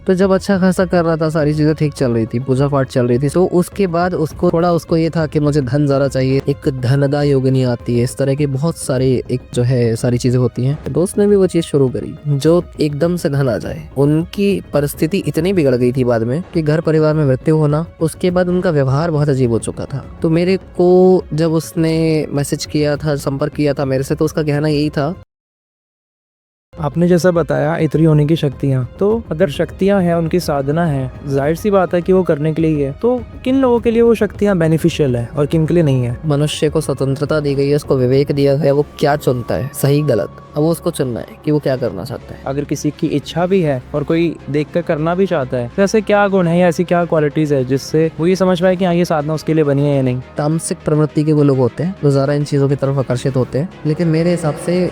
तो जब अच्छा खासा कर रहा था, सारी चीजें ठीक चल रही थी, पूजा पाठ चल रही थी, तो उसके बाद उसको ये था कि मुझे धन ज्यादा चाहिए, एक धनदा योगिनी आती है, इस तरह के बहुत सारे एक जो है सारी चीजें होती हैं। दोस्त ने भी वो चीज शुरू करी, जो एकदम से धन आ जाए। उनकी परिस्थिति इतनी बिगड़ गई थी बाद में कि घर परिवार में मृत्यु होना, उसके बाद उनका व्यवहार बहुत अजीब हो चुका था। तो मेरे को जब उसने मैसेज किया था, संपर्क किया था मेरे से, तो उसका कहना यही था। आपने जैसा बताया इतनी होने की शक्तियाँ, तो अगर शक्तियाँ हैं, उनकी साधना है, जाहिर सी बात है कि वो करने के लिए ही है। तो किन लोगों के लिए वो शक्तियाँ बेनिफिशियल है और किन के लिए नहीं है? मनुष्य को स्वतंत्रता दी गई है, उसको विवेक दिया गया है, वो क्या चुनता है सही गलत, अब वो उसको चुनना है कि वो क्या करना चाहता है। अगर किसी की इच्छा भी है और कोई देख कर करना भी चाहता है, तो ऐसे क्या गुण है या ऐसी क्या क्वालिटीज है जिससे वो ये समझ पाए कि हाँ ये साधना उसके लिए बनी है या नहीं? तामसिक प्रवृत्ति के वो लोग होते हैं जो ज़्यादा इन चीज़ों की तरफ आकर्षित होते हैं, लेकिन मेरे हिसाब से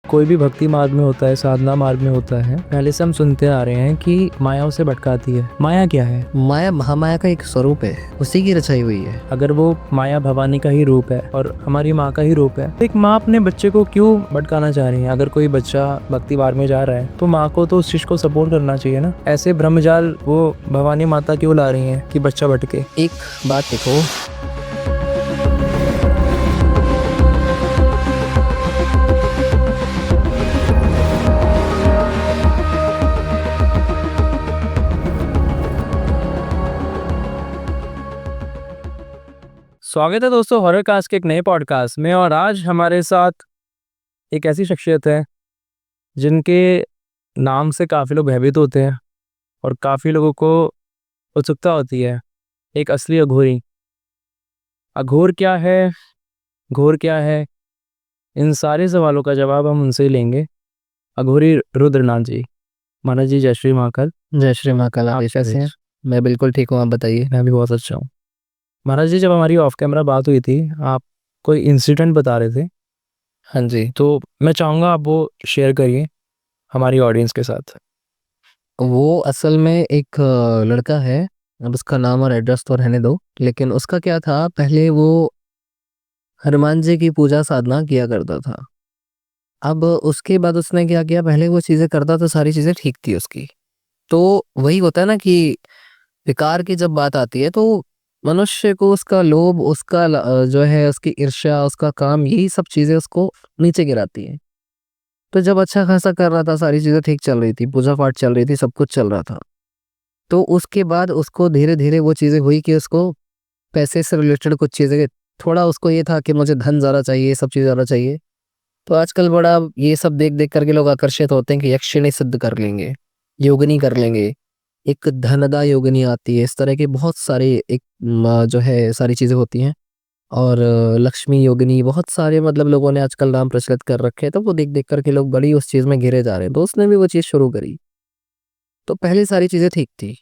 कोई भी भक्ति मार्ग में होता है, साधना मार्ग में होता है, पहले से हम सुनते आ रहे हैं कि माया उसे भटकाती है। माया क्या है? माया महामाया का एक स्वरूप है, उसी की रचाई हुई है। अगर वो माया भवानी का ही रूप है और हमारी माँ का ही रूप है, तो एक माँ अपने बच्चे को क्यों भटकाना चाह रही है? अगर कोई बच्चा भक्ति मार्ग में जा रहा है तो माँ को तो उस चीज को सपोर्ट करना चाहिए ना। ऐसे ब्रह्मजाल वो भवानी माता क्यों ला रही है कि बच्चा भटके? एक बात देखो, स्वागत है दोस्तों हॉरर कास्ट के एक नए पॉडकास्ट में। और आज हमारे साथ एक ऐसी शख्सियत है जिनके नाम से काफ़ी लोग भयभीत होते हैं और काफ़ी लोगों को उत्सुकता होती है। एक असली अघोरी। अघोर क्या है, घोर क्या है, इन सारे सवालों का जवाब हम उनसे ही लेंगे। अघोरी रुद्रनाथ जी। महाराज जी जय श्री महाकाल। जय श्री महाकाल। आप कैसे हैं? मैं बिल्कुल ठीक हूँ, आप बताइए। मैं भी बहुत अच्छा हूँ। महाराज जी, जब हमारी ऑफ कैमरा बात हुई थी, आप कोई इंसिडेंट बता रहे थे, हाँ जी। तो मैं चाहूँगा आप वो शेयर करिए हमारी ऑडियंस के साथ। वो असल में एक लड़का है, अब उसका नाम और एड्रेस तो रहने दो, लेकिन उसका क्या था, पहले वो हनुमान जी की पूजा साधना किया करता था। अब उसके बाद उसने क्या किया, पहले वो चीज़ें करता तो सारी चीज़ें ठीक थी उसकी। तो वही होता है ना कि विकार की जब बात आती है तो मनुष्य को उसका लोभ, उसका जो है उसकी ईर्ष्या, उसका काम, यही सब चीज़ें उसको नीचे गिराती हैं। तो जब अच्छा खासा कर रहा था, सारी चीज़ें ठीक चल रही थी, पूजा पाठ चल रही थी, सब कुछ चल रहा था, तो उसके बाद उसको धीरे धीरे वो चीज़ें हुई कि उसको पैसे से रिलेटेड कुछ चीज़ें, थोड़ा उसको ये था कि मुझे धन ज़्यादा चाहिए, ये सब चीज़ ज़्यादा चाहिए। तो आजकल बड़ा ये सब देख देख करके लोग आकर्षित होते हैं कि यक्षिणी सिद्ध कर लेंगे, योगिनी कर लेंगे, एक धनदा योगिनी आती है, इस तरह के बहुत सारे एक जो है सारी चीज़ें होती हैं। और लक्ष्मी योगिनी, बहुत सारे मतलब लोगों ने आजकल नाम प्रचलित कर रखे हैं, तो वो देख देख करके लोग बड़ी उस चीज़ में घिरे जा रहे हैं। दोस्त ने भी वो चीज़ शुरू करी, तो पहले सारी चीज़ें ठीक थी।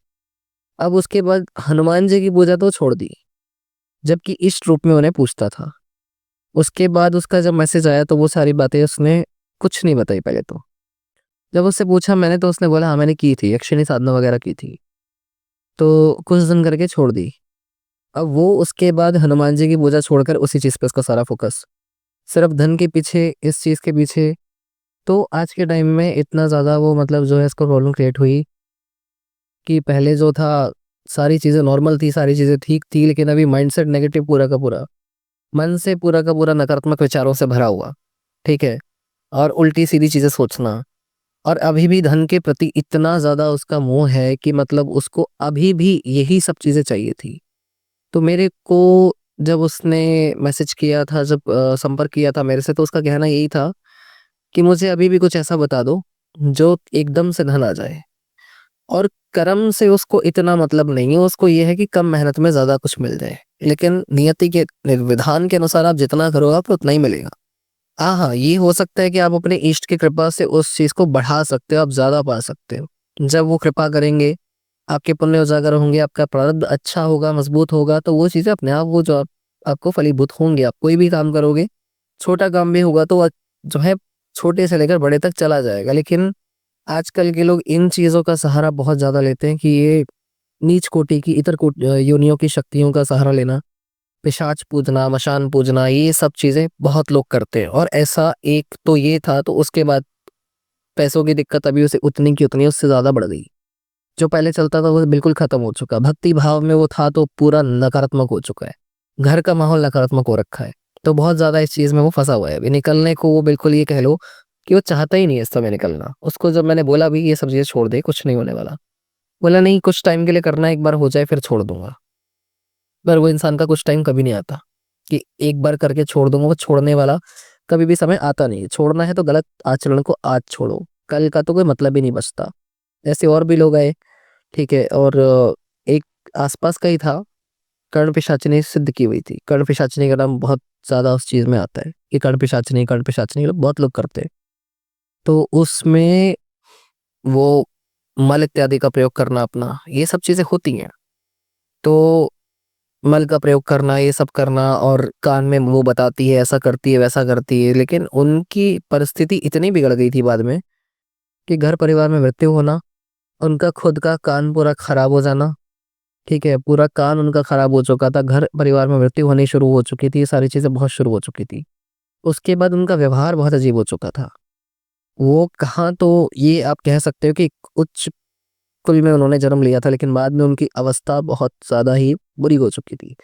अब उसके बाद हनुमान जी की पूजा तो छोड़ दी, जबकि इष्ट रूप में उन्हें पूछता था। उसके बाद उसका जब मैसेज आया तो वो सारी बातें उसने कुछ नहीं बताई पहले तो। जब उससे पूछा मैंने, तो उसने बोला हाँ मैंने की थी, यक्षिणी साधना वगैरह की थी, तो कुछ दिन करके छोड़ दी। अब वो उसके बाद हनुमान जी की पूजा छोड़कर उसी चीज़ पे उसका सारा फोकस, सिर्फ धन के पीछे, इस चीज़ के पीछे। तो आज के टाइम में इतना ज़्यादा वो मतलब जो है इसको प्रॉब्लम क्रिएट हुई कि पहले जो था सारी चीज़ें नॉर्मल थी, सारी चीज़ें ठीक थी, लेकिन अभी माइंडसेट नेगेटिव पूरा का पूरा, मन से पूरा का पूरा नकारात्मक विचारों से भरा हुआ, ठीक है, और उल्टी सीधी चीज़ें सोचना। और अभी भी धन के प्रति इतना ज़्यादा उसका मोह है कि मतलब उसको अभी भी यही सब चीज़ें चाहिए थी। तो मेरे को जब उसने मैसेज किया था, जब संपर्क किया था मेरे से, तो उसका कहना यही था कि मुझे अभी भी कुछ ऐसा बता दो जो एकदम से धन आ जाए। और कर्म से उसको इतना मतलब नहीं है, उसको ये है कि कम मेहनत में ज़्यादा कुछ मिल जाए, लेकिन नियति के विधान के अनुसार आप जितना करोगे आपको उतना ही मिलेगा। हाँ हाँ, ये हो सकता है कि आप अपने इष्ट की कृपा से उस चीज़ को बढ़ा सकते हो, आप ज़्यादा पा सकते हो। जब वो कृपा करेंगे, आपके पुण्य उजागर होंगे, आपका प्रारब्ध अच्छा होगा, मजबूत होगा, तो वो चीज़ें अपने आप वो जो आपको फलीभूत होंगे। आप कोई भी काम करोगे, छोटा काम भी होगा तो जो है छोटे से लेकर बड़े तक चला जाएगा। लेकिन आजकल के लोग इन चीज़ों का सहारा बहुत ज़्यादा लेते हैं कि ये नीच कोटि की, इतर योनियों की शक्तियों का सहारा लेना, पिशाच पूजना, मशान पूजना, ये सब चीज़ें बहुत लोग करते हैं। और ऐसा एक तो ये था, तो उसके बाद पैसों की दिक्कत अभी उसे उतनी की उतनी, उससे ज़्यादा बढ़ गई। जो पहले चलता था वो बिल्कुल खत्म हो चुका, भक्ति भाव में वो था तो पूरा नकारात्मक हो चुका है, घर का माहौल नकारात्मक हो रखा है, तो बहुत ज़्यादा इस चीज़ में वो फंसा हुआ है। अभी निकलने को वो बिल्कुल ये कह लो कि वो चाहता ही नहीं है इस समय निकलना। उसको जब मैंने बोला भी ये सब चीज़ें छोड़ दे, कुछ नहीं होने वाला, बोला नहीं कुछ टाइम के लिए करना है, एक बार हो जाए फिर छोड़ दूंगा। पर वो इंसान का कुछ टाइम कभी नहीं आता कि एक बार करके छोड़ दूंगा, वो छोड़ने वाला कभी भी समय आता नहीं है। छोड़ना है तो गलत आचरण को आज छोड़ो, कल का तो कोई मतलब ही नहीं बचता। ऐसे और भी लोग आए, ठीक है, और एक आसपास का ही था, कर्ण पिशाचिनी सिद्ध की हुई थी। कर्ण पिशाचिनी का नाम बहुत ज्यादा उस चीज में आता है कि कर्ण पिशाचिनी लोग बहुत लोग करते हैं। तो उसमें वो मल इत्यादि का प्रयोग करना, अपना ये सब चीजें होती हैं। तो मल का प्रयोग करना, ये सब करना, और कान में वो बताती है ऐसा करती है वैसा करती है, लेकिन उनकी परिस्थिति इतनी बिगड़ गई थी बाद में कि घर परिवार में मृत्यु होना, उनका खुद का कान पूरा खराब हो जाना, ठीक है, पूरा कान उनका खराब हो चुका था, घर परिवार में मृत्यु होनी शुरू हो चुकी थी, ये सारी चीजें बहुत शुरू हो चुकी थी। उसके बाद उनका व्यवहार बहुत अजीब हो चुका था। वो कहाँ, तो ये आप कह सकते हो कि एक उच्च कुल में उन्होंने जन्म लिया था, लेकिन बाद में उनकी अवस्था बहुत ज्यादा ही बुरी हो चुकी थी।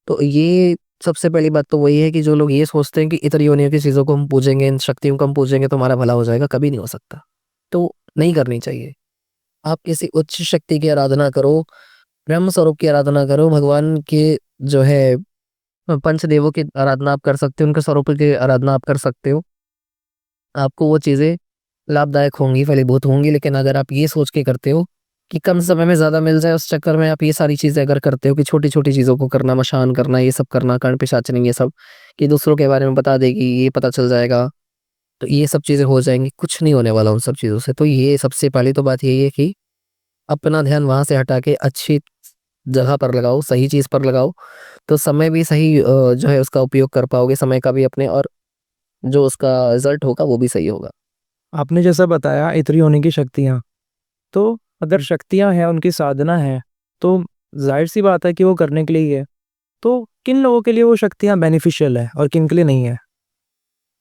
तो ये सबसे पहली बात तो वही है कि जो लोग ये सोचते हैं कि इतर योनियों की चीजों को हम पूजेंगे, इन शक्तियों को हम पूजेंगे तो हमारा भला हो जाएगा, कभी नहीं हो सकता। तो नहीं करनी चाहिए। आप किसी उच्च शक्ति की आराधना करो, ब्रह्म स्वरूप की आराधना करो, भगवान के जो है पंचदेवों की आराधना आप कर सकते हो, उनके स्वरूप की आराधना आप कर सकते हो, आपको वो चीजें लाभदायक होंगी, फलीभूत होंगी। लेकिन अगर आप ये सोच के करते हो कि कम समय में ज्यादा मिल जाए, उस चक्कर में आप ये सारी चीजें अगर करते हो कि छोटी छोटी चीजों को करना, मशान करना, ये सब करना, कर्ण पिशाचनी ये सब, कि दूसरों के बारे में बता देगी, ये पता चल जाएगा, तो ये सब चीजें हो जाएंगी, कुछ नहीं होने वाला उन सब चीजों से। तो ये सबसे पहली तो बात यही है कि अपना ध्यान वहां से हटा के अच्छी जगह पर लगाओ, सही चीज पर लगाओ, तो समय भी सही जो है उसका उपयोग कर पाओगे, समय का भी अपने, और जो उसका रिजल्ट होगा वो भी सही होगा। आपने जैसा बताया इतनी होने की शक्तियाँ, तो अगर शक्तियाँ हैं, उनकी साधना है, तो जाहिर सी बात है कि वो करने के लिए ही है। तो किन लोगों के लिए वो शक्तियाँ बेनिफिशियल है और किन के लिए नहीं है?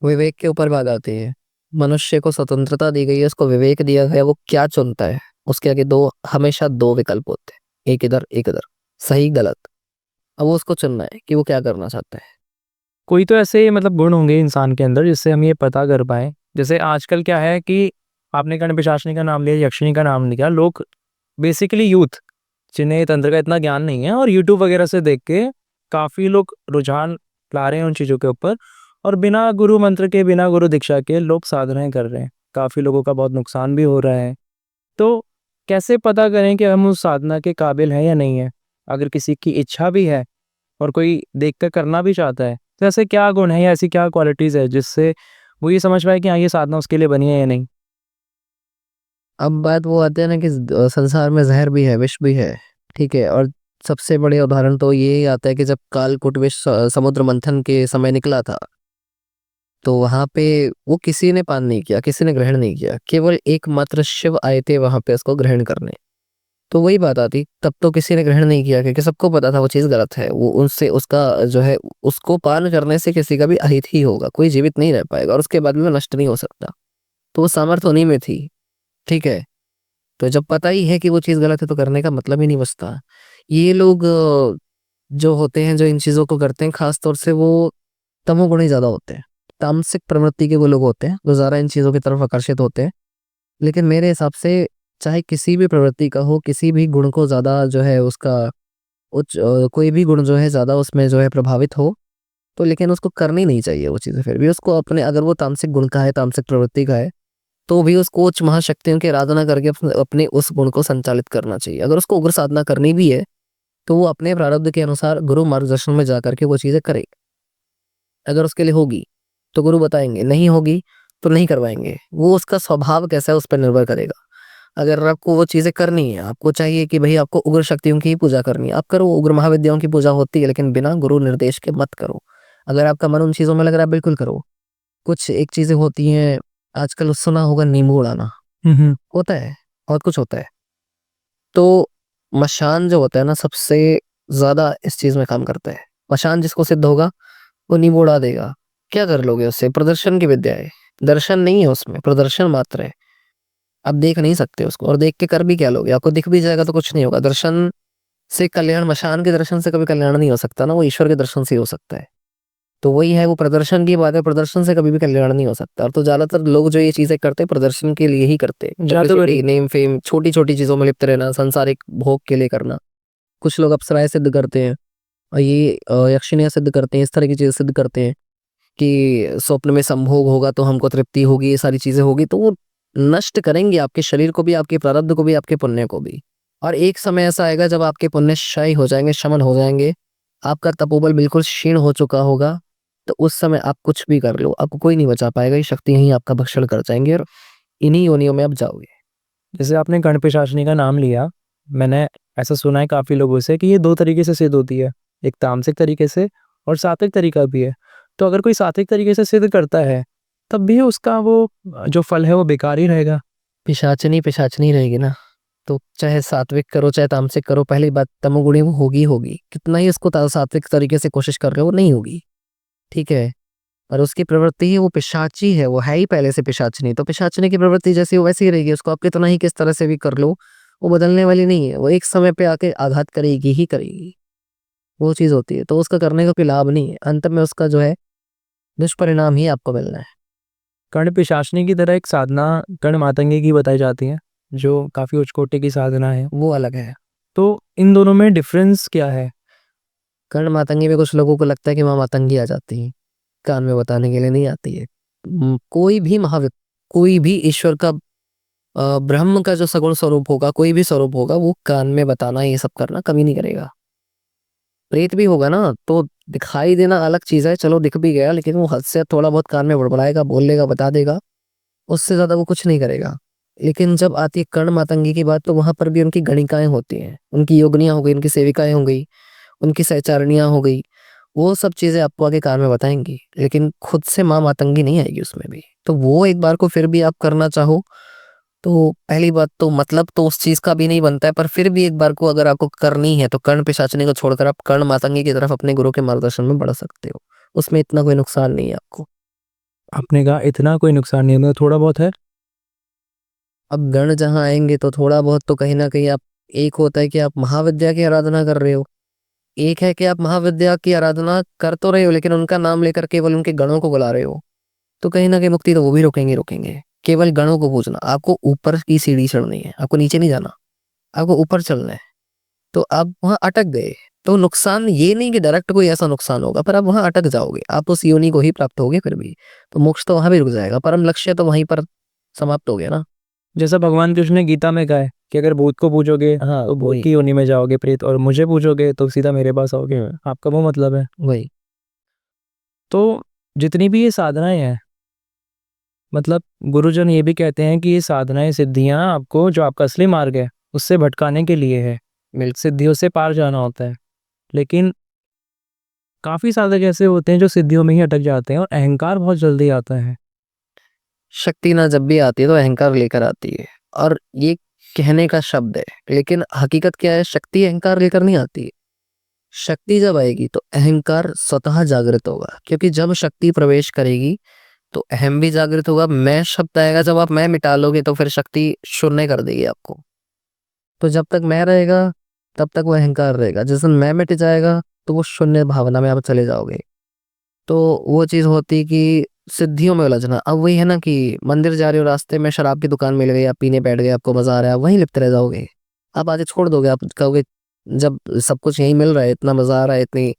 विवेक के ऊपर बात आती है। मनुष्य को स्वतंत्रता दी गई है, उसको विवेक दिया गया है, वो क्या चुनता है। उसके आगे दो, हमेशा दो विकल्प होते हैं, एक इधर एक इधर, सही गलत। अब वो उसको चुनना है कि वो क्या करना चाहता है। कोई तो ऐसे मतलब गुण होंगे इंसान के अंदर जिससे हम ये पता कर पाए। जैसे आजकल क्या है कि आपने कर्ण पिशाचिनी का नाम लिया, यक्षिणी का नाम लिया, लोग बेसिकली यूथ जिन्हें तंत्र का इतना ज्ञान नहीं है और यूट्यूब वगैरह से देख के काफ़ी लोग रुझान ला रहे हैं उन चीज़ों के ऊपर, और बिना गुरु मंत्र के, बिना गुरु दीक्षा के लोग साधनाएँ कर रहे हैं। काफ़ी लोगों का बहुत नुकसान भी हो रहा है। तो कैसे पता करें कि हम उस साधना के काबिल हैं या नहीं है? अगर किसी की इच्छा भी है और कोई देख कर करना भी चाहता है, तो ऐसे क्या गुण है या ऐसी क्या क्वालिटीज़ है जिससे वो ये समझ पाए कि हाँ, ये साधना उसके लिए बनी है या नहीं? अब बात वो आती है ना कि संसार में जहर भी है, विष भी है, ठीक है। और सबसे बड़े उदाहरण तो ये आता है कि जब कालकूट विष समुद्र मंथन के समय निकला था, तो वहां पे वो किसी ने पान नहीं किया, किसी ने ग्रहण नहीं किया, केवल एकमात्र शिव आए थे वहां पे उसको ग्रहण करने। तो वही बात आती, तब तो किसी ने ग्रहण नहीं किया क्योंकि सबको पता था वो चीज गलत है। वो उनसे उसका जो है, उसको पान करने से किसी का भी अहित ही होगा, कोई जीवित नहीं रह पाएगा, और उसके बाद में वो नष्ट नहीं हो सकता। तो वो सामर्थ्य उन्हीं में थी, ठीक है। तो जब पता ही है कि वो चीज गलत है तो करने का मतलब ही नहीं बचता। ये लोग जो होते हैं, जो इन चीजों को करते हैं, खास तौर से वो तमोगुणी ज्यादा होते हैं, तामसिक प्रवृत्ति के वो लोग होते हैं जो ज्यादा इन चीजों की तरफ आकर्षित होते हैं। लेकिन मेरे हिसाब से चाहे किसी भी प्रवृत्ति का हो, किसी भी गुण को ज्यादा जो है उसका उच्च कोई भी गुण जो है ज्यादा उसमें जो है प्रभावित हो, तो लेकिन उसको करनी नहीं चाहिए वो चीजें। फिर भी उसको अपने, अगर वो तामसिक गुण का है, तामसिक प्रवृत्ति का है, तो भी उसको उच्च महाशक्तियों की आराधना करके अपने उस गुण को संचालित करना चाहिए। अगर उसको उग्र साधना करनी भी है तो वो अपने प्रारब्ध के अनुसार गुरु मार्गदर्शन में जा करके वो चीजें करे। अगर उसके लिए होगी तो गुरु बताएंगे, नहीं होगी तो नहीं करवाएंगे। वो उसका स्वभाव कैसा है उस पर निर्भर करेगा। अगर आपको वो चीजें करनी है, आपको चाहिए कि भाई आपको उग्र शक्तियों की ही पूजा करनी है, आप करो, उग्र महाविद्याओं की पूजा होती है, लेकिन बिना गुरु निर्देश के मत करो। अगर आपका मन उन चीजों में लग रहा है, बिल्कुल करो। कुछ एक चीजें होती हैं, आजकल सुना होगा नींबू उड़ाना, हुँ। होता है, बहुत कुछ होता है। तो मशान जो होता है ना, सबसे ज्यादा इस चीज में काम करता है। मशान जिसको सिद्ध होगा वो नींबू उड़ा देगा। क्या कर लोगे उससे? प्रदर्शन की विद्या है, दर्शन नहीं है उसमें, प्रदर्शन मात्र है। आप देख नहीं सकते उसको, और देख के कर भी क्या लोगे, आपको दिख भी जाएगा तो कुछ नहीं होगा। दर्शन से कल्याण, मशान के दर्शन से कभी कल्याण नहीं हो सकता ना, वो ईश्वर के दर्शन से ही हो सकता है। तो वही है, वो प्रदर्शन की बात है, प्रदर्शन से कभी भी कल्याण नहीं हो सकता। और तो ज्यादातर लोग जो ये चीजें करते हैं प्रदर्शन के लिए ही करते हैं, जादूगरी। पब्लिसिटी, नेम, फेम, छोटी छोटी चीजों में लिप्त रहना, सांसारिक भोग के लिए करना। कुछ लोग अप्सराएं सिद्ध करते हैं, और ये यक्षिणियां सिद्ध करते हैं, इस तरह की चीजें सिद्ध करते हैं कि स्वप्न में संभोग होगा तो हमको तृप्ति होगी, ये सारी चीजें होगी। तो वो नष्ट करेंगे आपके शरीर को भी, आपके प्रारब्ध को भी, आपके पुण्य को भी। और एक समय ऐसा आएगा जब आपके पुण्य क्षय हो जाएंगे, शमन हो जाएंगे, आपका तपोबल बिल्कुल क्षीण हो चुका होगा। तो उस समय आप कुछ भी कर लो, आपको कोई नहीं बचा पाएगा, ये शक्ति यहीं आपका भक्षण कर जाएंगे, और इन्हीं योनियों में आप जाओगे। जैसे आपने गण पिशाचिनी का नाम लिया, मैंने ऐसा सुना है काफ़ी लोगों से कि ये 2 तरीके से सिद्ध होती है, एक तामसिक तरीके से और सात्विक तरीका भी है। तो अगर कोई सात्विक तरीके से सिद्ध करता है, तब भी उसका वो जो फल है वो बेकार ही रहेगा। पिशाचनी पिशाचनी रहेगी ना, तो चाहे सात्विक करो चाहे तामसिक करो, पहली बात तमोगुणी वो होगी होगी, कितना ही उसको सात्विक तरीके से कोशिश कर रहे हो, वो नहीं होगी, ठीक है। और उसकी प्रवृत्ति है, वो पिशाची है, वो है ही पहले से पिशाचनी, तो पिशाचनी की प्रवृत्ति जैसी हो वैसी ही रहेगी। उसको आप कितना ही किस तरह से भी कर लो, वो बदलने वाली नहीं है, वो एक समय पे आके आघात करेगी ही करेगी, वो चीज होती है। तो उसका करने का कोई लाभ नहीं है, अंत में उसका जो है दुष्परिणाम ही आपको मिलना है। गण पिशाचिनी की तरह एक साधना गण मातंगी की बताई जाती है, जो काफ़ी उच्च कोटि की साधना है। वो अलग है। तो इन दोनों में डिफरेंस क्या है? कर्ण मातंगी में कुछ लोगों को लगता है कि माँ मातंगी आ जाती है, कान में बताने के लिए नहीं आती है। कोई भी महाविद, कोई भी ईश्वर का ब्रह्म का जो सगुण स्वरूप होगा, कोई भी स्वरूप होगा, वो कान में बताना, ये सब करना कभी नहीं करेगा। प्रेत भी होगा ना, तो दिखाई देना अलग चीज है, चलो दिख भी गया, लेकिन वो हद से थोड़ा बहुत कान में बड़बड़ाएगा, बोल लेगा, बता देगा, उससे ज्यादा वो कुछ नहीं करेगा। लेकिन जब आती है कर्ण मातंगी की बात, तो वहां पर भी उनकी गणिकाएं होती हैं, उनकी योगनियां हो गई, उनकी सेविकाएं हो गई, उनकी सहचारिणियां हो गई, वो सब चीजें आपको आगे कार में बताएंगी, लेकिन खुद से माँ मातंगी नहीं आएगी उसमें भी। तो वो एक बार को फिर भी आप करना चाहो, तो पहली बात तो मतलब तो उस चीज का भी नहीं बनता है, पर फिर भी एक बार को अगर आपको करनी है तो कर्ण पिशाचनी को छोड़कर आप कर्ण मातंगी की तरफ अपने गुरु के मार्गदर्शन में बढ़ सकते हो, उसमें इतना कोई नुकसान नहीं है आपको। आपने कहा इतना कोई नुकसान नहीं है, मतलब थोड़ा बहुत है। अब गण जहाँ आएंगे तो थोड़ा बहुत तो कहीं ना कहीं आप, एक होता है कि आप महाविद्या की आराधना कर रहे हो, एक है कि आप महाविद्या की आराधना कर तो रहे हो लेकिन उनका नाम लेकर केवल उनके गणों को बुला रहे हो, तो कहीं ना कहीं मुक्ति तो वो भी रोकेंगे रोकेंगे। केवल गणों को पूजना, आपको ऊपर की सीढ़ी चढ़नी है, आपको नीचे नहीं जाना, आपको ऊपर चलना है। तो आप वहां अटक गए, तो नुकसान ये नहीं कि डायरेक्ट कोई ऐसा नुकसान होगा, पर आप वहां अटक जाओगे, आप उस योनि को ही प्राप्त होगे फिर भी, तो मोक्ष तो वहां भी रुक जाएगा, परम लक्ष्य तो वहीं पर समाप्त हो गया ना। जैसा भगवान कृष्ण ने गीता में कहा है कि अगर भूत को पूजोगे हाँ तो भूत वही की योनि में जाओगे प्रेत, और मुझे पूजोगे तो सीधा मेरे पास आओगे। आपका वो मतलब है। वही। तो जितनी भी ये साधनाएं हैं, मतलब गुरुजन ये भी कहते हैं कि ये साधनाएं सिद्धियां आपको, जो आपका असली मार्ग है उससे भटकाने के लिए है, सिद्धियों से पार जाना होता है। लेकिन काफी साधक ऐसे होते हैं जो सिद्धियों में ही अटक जाते हैं और अहंकार बहुत जल्दी आता है। शक्ति ना जब भी आती है तो अहंकार लेकर आती है, और ये कहने का शब्द है, लेकिन हकीकत क्या है, शक्ति अहंकार लेकर नहीं आती है। शक्ति जब आएगी तो अहंकार स्वतः जागृत होगा, क्योंकि जब शक्ति प्रवेश करेगी तो अहम भी जागृत होगा, मैं शब्द आएगा, जब आप मैं मिटा लोगे तो फिर शक्ति शून्य कर देगी आपको। तो जब तक मैं रहेगा तब तक वो अहंकार रहेगा, जिस दिन मैं मिट जाएगा तो वो शून्य भावना में आप चले जाओगे। तो वो चीज होती कि सिद्धियों में उलझना, अब वही है ना कि मंदिर जा रहे हो, रास्ते में शराब की दुकान मिल गई, आप पीने बैठ गए, आपको मजा आ रहा है, आप वहीं लिप्त रह जाओगे, आप आगे छोड़ दोगे, आप कहोगे जब सब कुछ यहीं मिल रहा है, इतना मजा आ रहा है, इतनी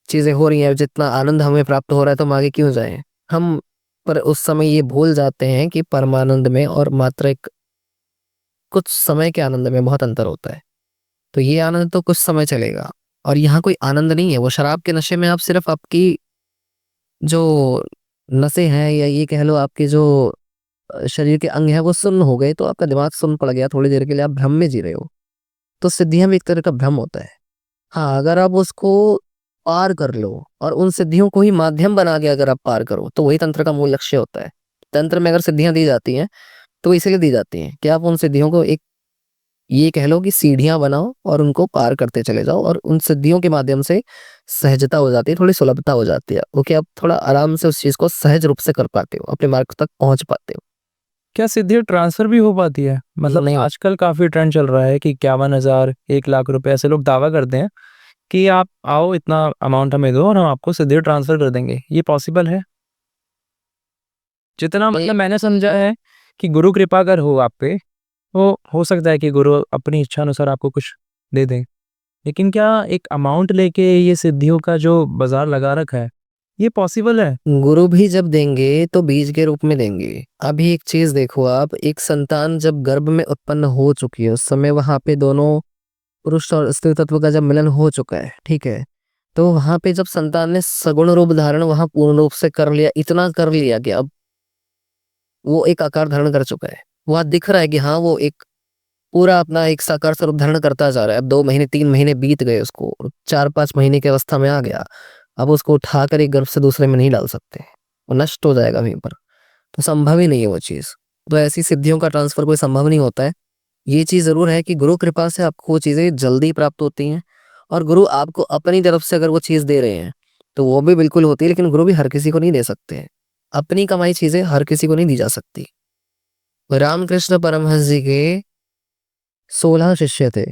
चीजें हो रही हैं, जितना आनंद हमें प्राप्त हो रहा है, तो हम आगे क्यों जाएं हम। पर उस समय ये भूल जाते हैं कि परमानंद में और मात्र एक कुछ समय के आनंद में बहुत अंतर होता है। तो ये आनंद तो कुछ समय चलेगा, और यहाँ कोई आनंद नहीं है। वो शराब के नशे में आप सिर्फ आपकी जो नसें हैं, या ये कह लो आपके जो शरीर के अंग हैं, वो सुन्न हो गए, तो आपका दिमाग सुन्न पड़ गया, थोड़ी देर के लिए आप भ्रम में जी रहे हो। तो सिद्धियां भी एक तरह का भ्रम होता है। हाँ, अगर आप उसको पार कर लो और उन सिद्धियों को ही माध्यम बना के अगर आप पार करो, तो वही तंत्र का मूल लक्ष्य होता है। तंत्र में अगर सिद्धियां दी जाती हैं तो इसलिए दी जाती हैं कि आप उन सिद्धियों को एक, ये कह लो कि सीढ़ियां बनाओ और उनको पार करते चले जाओ, और उन सिद्धियों के माध्यम से सहजता हो जाती है, थोड़ी सुलभता हो जाती है, क्योंकि आप थोड़ा आराम से उस चीज को सहज रूप से कर पाते हो, अपने मार्ग तक पहुंच पाते हो। क्या सिद्धि ट्रांसफर भी हो पाती है? मतलब नहीं। आजकल काफी ट्रेंड चल रहा है कि 51,000 1 लाख रुपए ऐसे लोग दावा करते हैं कि आप आओ इतना अमाउंट हमें दो और हम आपको सिद्धि ट्रांसफर कर देंगे। ये पॉसिबल है? जितना मतलब मैंने समझा है कि गुरु कृपा अगर हो आप पे, तो हो सकता है कि गुरु अपनी इच्छा अनुसार आपको कुछ दे दें। लेकिन क्या एक अमाउंट लेके ये सिद्धियों का जो बाजार लगा रखा है, ये पॉसिबल है? गुरु भी जब देंगे तो बीज के रूप में देंगे। अभी एक चीज देखो आप, एक संतान जब गर्भ में उत्पन्न हो चुकी है उस समय वहां पे दोनों पुरुष और स्त्री तत्व का जब मिलन हो चुका है, ठीक है, तो वहां पे जब संतान ने सगुण रूप धारण वहां पूर्ण रूप से कर लिया, इतना कर लिया कि अब वो एक आकार धारण कर चुका है। वहां दिख रहा है कि हाँ वो एक पूरा अपना एक साकार स्वरूप धारण करता जा रहा है। अब 2 महीने 3 महीने बीत गए, उसको 4-5 महीने की अवस्था में आ गया। अब उसको उठाकर एक गर्भ से दूसरे में नहीं डाल सकते, वो नष्ट हो जाएगा वहीं पर। तो संभव ही नहीं है वो चीज। तो ऐसी सिद्धियों का ट्रांसफर कोई संभव नहीं होता है। ये चीज जरूर है कि गुरु कृपा से आपको वो चीजें जल्दी प्राप्त होती हैं, और गुरु आपको अपनी तरफ से अगर वो चीज दे रहे हैं तो वो भी बिल्कुल होती है। लेकिन गुरु भी हर किसी को नहीं दे सकते हैं। अपनी कमाई चीजें हर किसी को नहीं दी जा सकती। रामकृष्ण परमहंस जी के 16 शिष्य थे,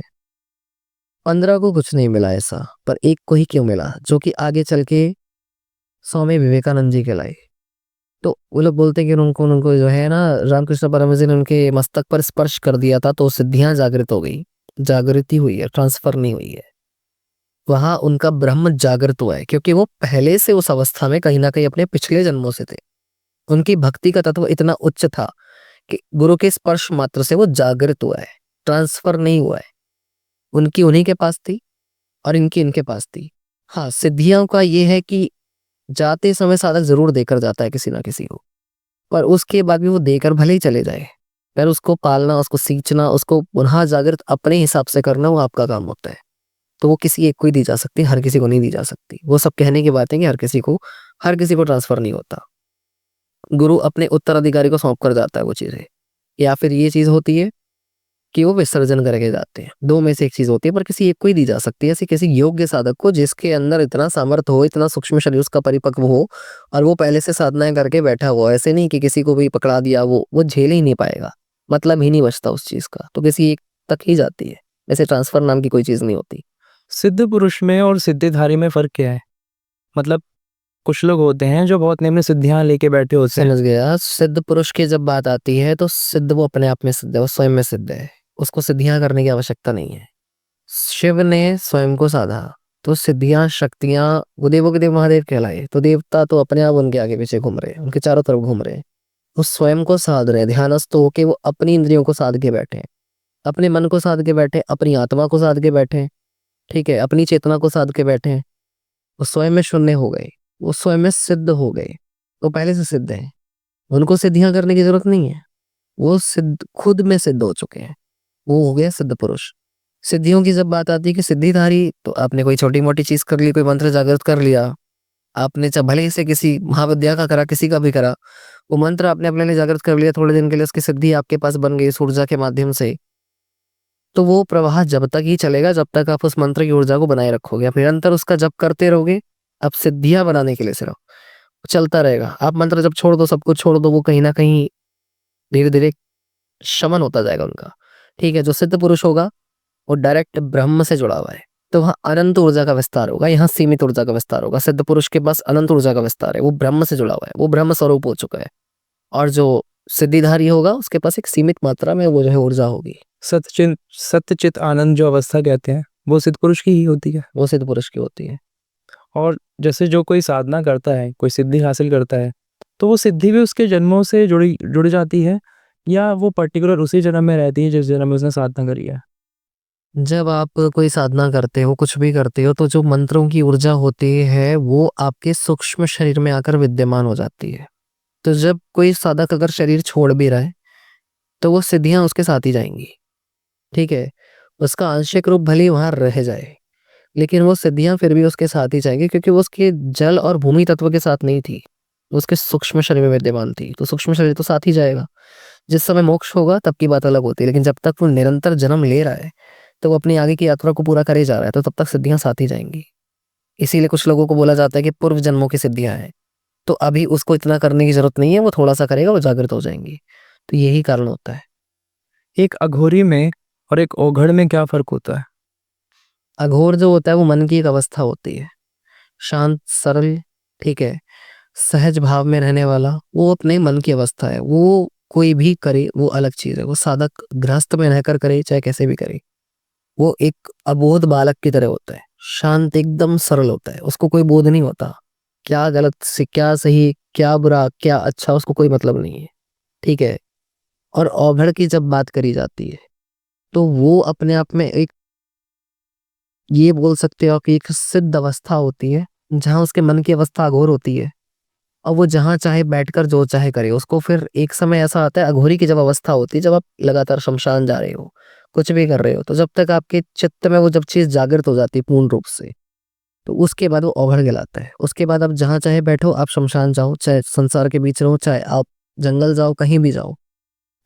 15 को कुछ नहीं मिला ऐसा, पर एक को ही क्यों मिला, जो कि आगे चल के स्वामी विवेकानंद जी कहलाए। तो वो लोग बोलते हैं कि उनको उनको जो है ना, रामकृष्ण परमहंस जी ने उनके मस्तक पर स्पर्श कर दिया था तो सिद्धियां जागृत हो गई। जागृति हुई है, ट्रांसफर नहीं हुई है। वहां उनका ब्रह्म जागृत हुआ है, क्योंकि वो पहले से उस अवस्था में कहीं ना कहीं अपने पिछले जन्मों से थे। उनकी भक्ति का तत्व इतना उच्च था कि गुरु के स्पर्श मात्र से वो जागृत हुआ है, ट्रांसफर नहीं हुआ है। उनकी उन्हीं के पास थी और इनकी इनके पास थी। हाँ, सिद्धियों का ये है कि जाते समय साधक जरूर देकर जाता है किसी ना किसी को, पर उसके बाद भी वो देकर भले ही चले जाए, पर उसको पालना, उसको सींचना, उसको पुनः जागृत अपने हिसाब से करना वो आपका काम होता है। तो वो किसी एक को ही दी जा सकती है, हर किसी को नहीं दी जा सकती। वो सब कहने की बात है कि हर किसी को ट्रांसफर नहीं होता। गुरु अपने उत्तराधिकारी को सौंप कर जाता है वो चीजें, या फिर ये चीज होती है कि वो विसर्जन करके जाते हैं। दो में से एक चीज होती है, पर किसी एक को ही दी जा सकती है। ऐसे किसी योग्य साधक को जिसके अंदर इतना सामर्थ्य हो, इतना सूक्ष्म शरीर उसका परिपक्व हो, और वो पहले से साधनाएं करके बैठा हुआ। ऐसे नहीं कि किसी को भी पकड़ा दिया, वो झेल ही नहीं पाएगा, मतलब ही नहीं बचता उस चीज का, तो किसी एक तक ही जाती है। ऐसे ट्रांसफर नाम की कोई चीज नहीं होती। सिद्ध पुरुष में और सिद्धिधारी में फ़र्क क्या है? मतलब कुछ लोग होते हैं जो बहुत निम्न सिद्धियाँ लेके बैठे होते हैं। समझ गया। सिद्ध पुरुष की जब बात आती है तो सिद्ध वो अपने आप में सिद्ध है, वो स्वयं में सिद्ध है। उसको सिद्धियां करने की आवश्यकता नहीं है। शिव ने स्वयं को साधा, तो सिद्धियां शक्तियां वो देवों के देव महादेव कहलाए। तो देवता तो अपने आप उनके आगे पीछे घूम रहे हैं, उनके चारों तरफ घूम रहे हैं। वो स्वयं को साध रहे हैं, ध्यानस्थ होके वो अपनी इंद्रियों को साध के बैठे हैं, अपने मन को साध के बैठे, अपनी आत्मा को साध के बैठे, ठीक है, अपनी चेतना को साध के बैठे। वो स्वयं में शून्य हो गए, वो स्वयं में सिद्ध हो गए। वो पहले से सिद्ध है, उनको सिद्धियां करने की जरूरत नहीं है। वो सिद्ध खुद में सिद्ध हो चुके हैं, वो हो गया सिद्ध पुरुष। सिद्धियों की जब बात आती है कि सिद्धिधारी, तो आपने कोई छोटी मोटी चीज कर ली, कोई मंत्र जागृत कर लिया, आपने चाहे भले से किसी महाविद्या का करा, किसी का भी करा, वो मंत्र आपने अपने लिए जागृत कर लिया, थोड़े दिन के लिए उसकी सिद्धि आपके पास बन गई इस ऊर्जा के माध्यम से, तो वो प्रवाह जब तक ही चलेगा जब तक आप उस मंत्र की ऊर्जा को बनाए रखोगे। आप निरंतर उसका जप करते रहोगे, आप सिद्धियां बनाने के लिए सिर्फ चलता रहेगा। आप मंत्र जब छोड़ दो, सब कुछ छोड़ दो, वो कहीं ना कहीं धीरे धीरे शमन होता जाएगा उनका। ठीक है, जो सिद्ध पुरुष होगा वो डायरेक्ट ब्रह्म से जुड़ा हुआ है, तो वहाँ अनंत ऊर्जा का विस्तार होगा, यहाँ सीमित ऊर्जा का विस्तार होगा। सिद्ध पुरुष के पास अनंत ऊर्जा का विस्तार है, वो ब्रह्म से जुड़ा हुआ है, वो ब्रह्म स्वरूप हो चुका है। और जो सिद्धिधारी होगा उसके पास एक सीमित मात्रा में वो जो है ऊर्जा होगी। सत्यचित आनंद जो अवस्था कहते हैं, वो सिद्ध पुरुष की ही होती है। वो सिद्ध पुरुष की होती है। और जैसे जो कोई साधना करता है, कोई सिद्धि हासिल करता है, तो वो सिद्धि भी उसके जन्मों से जुड़ जाती है, या वो पर्टिकुलर उसी जन्म में रहती है जिस जन्म में उसने साधना करी है? जब आप कोई साधना करते हो, कुछ भी करते हो, तो जो मंत्रों की ऊर्जा होती है वो आपके सूक्ष्म शरीर में आकर विद्यमान हो जाती है। तो जब कोई साधक अगर शरीर छोड़ भी रहा है तो वो सिद्धियां उसके साथ ही जाएंगी, ठीक है। उसका आंशिक रूप भले ही वहां रह जाए, लेकिन वो सिद्धियां फिर भी उसके साथ ही जाएंगी, क्योंकि वो उसके जल और भूमि तत्व के साथ नहीं थी, वो उसके सूक्ष्म शरीर में विद्यमान थी। तो सूक्ष्म शरीर तो साथ ही जाएगा। जिस समय मोक्ष होगा तब की बात अलग होती है, लेकिन जब तक वो निरंतर जन्म ले रहा है तो वो अपनी आगे की यात्रा को पूरा करे जा रहा है, तो तब तक सिद्धियां साथ ही जाएंगी। इसीलिए कुछ लोगों को बोला जाता है कि पूर्व जन्मों की सिद्धियां हैं, तो अभी उसको इतना करने की जरूरत नहीं है, वो थोड़ा सा करेगा वो जागृत हो जाएंगी। तो यही कारण होता है। एक अघोरी में और एक ओघड़ में क्या फर्क होता है? अघोर जो होता है वो मन की एक अवस्था होती है, शांत सरल, ठीक है, सहज भाव में रहने वाला, वो अपने मन की अवस्था है। वो कोई भी करे वो अलग चीज है, वो साधक गृहस्थ में रहकर करे चाहे कैसे भी करे, वो एक अबोध बालक की तरह होता है, शांत एकदम सरल होता है, उसको कोई बोध नहीं होता, क्या गलत से क्या सही, क्या बुरा क्या अच्छा, उसको कोई मतलब नहीं है, ठीक है। और औघड़ की जब बात करी जाती है तो वो अपने आप में एक, ये बोल सकते हो कि एक सिद्ध अवस्था होती है जहां उसके मन की अवस्था अघोर होती है, और वो जहां चाहे बैठकर जो चाहे करे उसको। फिर एक समय ऐसा आता है अघोरी की जब अवस्था होती है, जब आप लगातार शमशान जा रहे हो, कुछ भी कर रहे हो, तो जब तक आपके चित्त में वो जब चीज जागृत हो जाती है पूर्ण रूप से, तो उसके बाद वो औघड़ कहलाता है। उसके बाद आप जहां चाहे बैठो, आप शमशान जाओ, चाहे संसार के बीच रहो, चाहे आप जंगल जाओ, कहीं भी जाओ,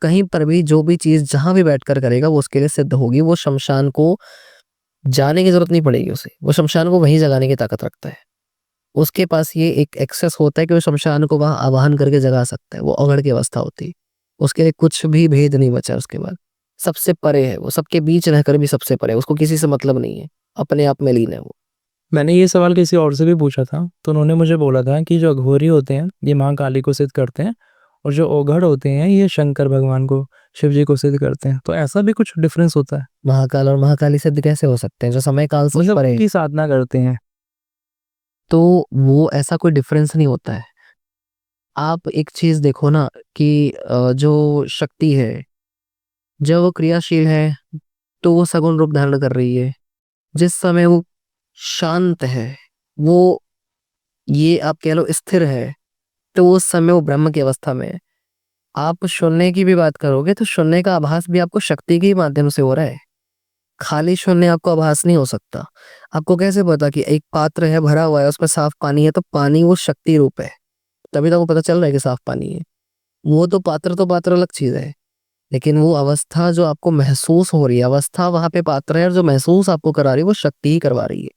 कहीं पर भी जो भी चीज जहां भी बैठकर करेगा वो उसके लिए सिद्ध होगी। वो शमशान को जाने की जरूरत नहीं पड़ेगी उसे, वो शमशान को वहीं जगाने की ताकत रखता है। उसके पास ये एक एक्सेस होता है कि वो शमशान को वहां आवाहन करके जगा सकता है। वो अगड़ की अवस्था होती है, उसके लिए कुछ भी भेद नहीं बचा। उसके बाद सबसे परे है वो, सबके बीच रहकर भी सबसे परे है, उसको किसी से मतलब नहीं है, अपने आप में लीन है वो। मैंने ये सवाल किसी और से भी पूछा था, तो उन्होंने मुझे बोला था कि जो अघोरी होते हैं ये माँ काली को सिद्ध करते हैं, और जो ओघड़ होते हैं ये शंकर भगवान को, शिव जी को सिद्ध करते हैं। तो ऐसा भी कुछ डिफरेंस होता है? महाकाल और महाकाली सिद्ध कैसे हो सकते हैं, जो समय काल से मतलब परे है? की साधना करते हैं। तो वो ऐसा कोई डिफरेंस नहीं होता है। आप एक चीज देखो ना कि जो शक्ति है, जब वो क्रियाशील है तो वो सगुण रूप धारण कर रही है। जिस समय वो शांत है, वो, ये आप कह लो स्थिर है, तो उस समय वो ब्रह्म की अवस्था में है। आप शून्य की भी बात करोगे तो शून्य का आभास भी आपको शक्ति के ही माध्यम से हो रहा है। खाली शून्य आपको आभास नहीं हो सकता। आपको कैसे पता कि एक पात्र है भरा हुआ है, उसमें साफ पानी है, तो पानी वो शक्ति रूप है, तभी तो आपको पता चल रहा है कि साफ पानी है। वो तो पात्र अलग चीज है, लेकिन वो अवस्था जो आपको महसूस हो रही है, अवस्था वहां पे पात्र है, और जो महसूस आपको करा रही है वो शक्ति ही करवा रही है।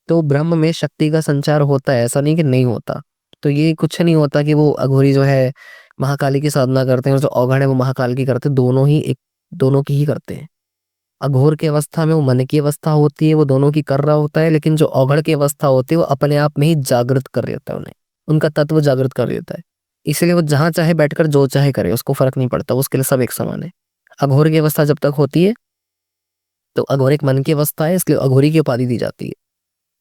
तो ब्रह्म में शक्ति का संचार होता है, ऐसा नहीं कि नहीं होता। तो ये कुछ नहीं होता कि वो अघोरी जो है महाकाली की साधना करते हैं और जो औघड़ है वो महाकाल की करते हैं, दोनों ही एक, दोनों की ही करते हैं। अघोर की अवस्था में वो मन की अवस्था होती है, वो दोनों की कर रहा होता है, लेकिन जो औघड़ की अवस्था होती है वो अपने आप में ही जागृत कर देता है उन्हें, उनका तत्व जागृत कर देता है। इसलिए वो जहां चाहे बैठकर जो चाहे करे, उसको फर्क नहीं पड़ता, उसके लिए सब एक समान है। अघोर की अवस्था जब तक होती है तो अघोर एक मन की अवस्था है, इसलिए अघोरी की उपाधि दी जाती है।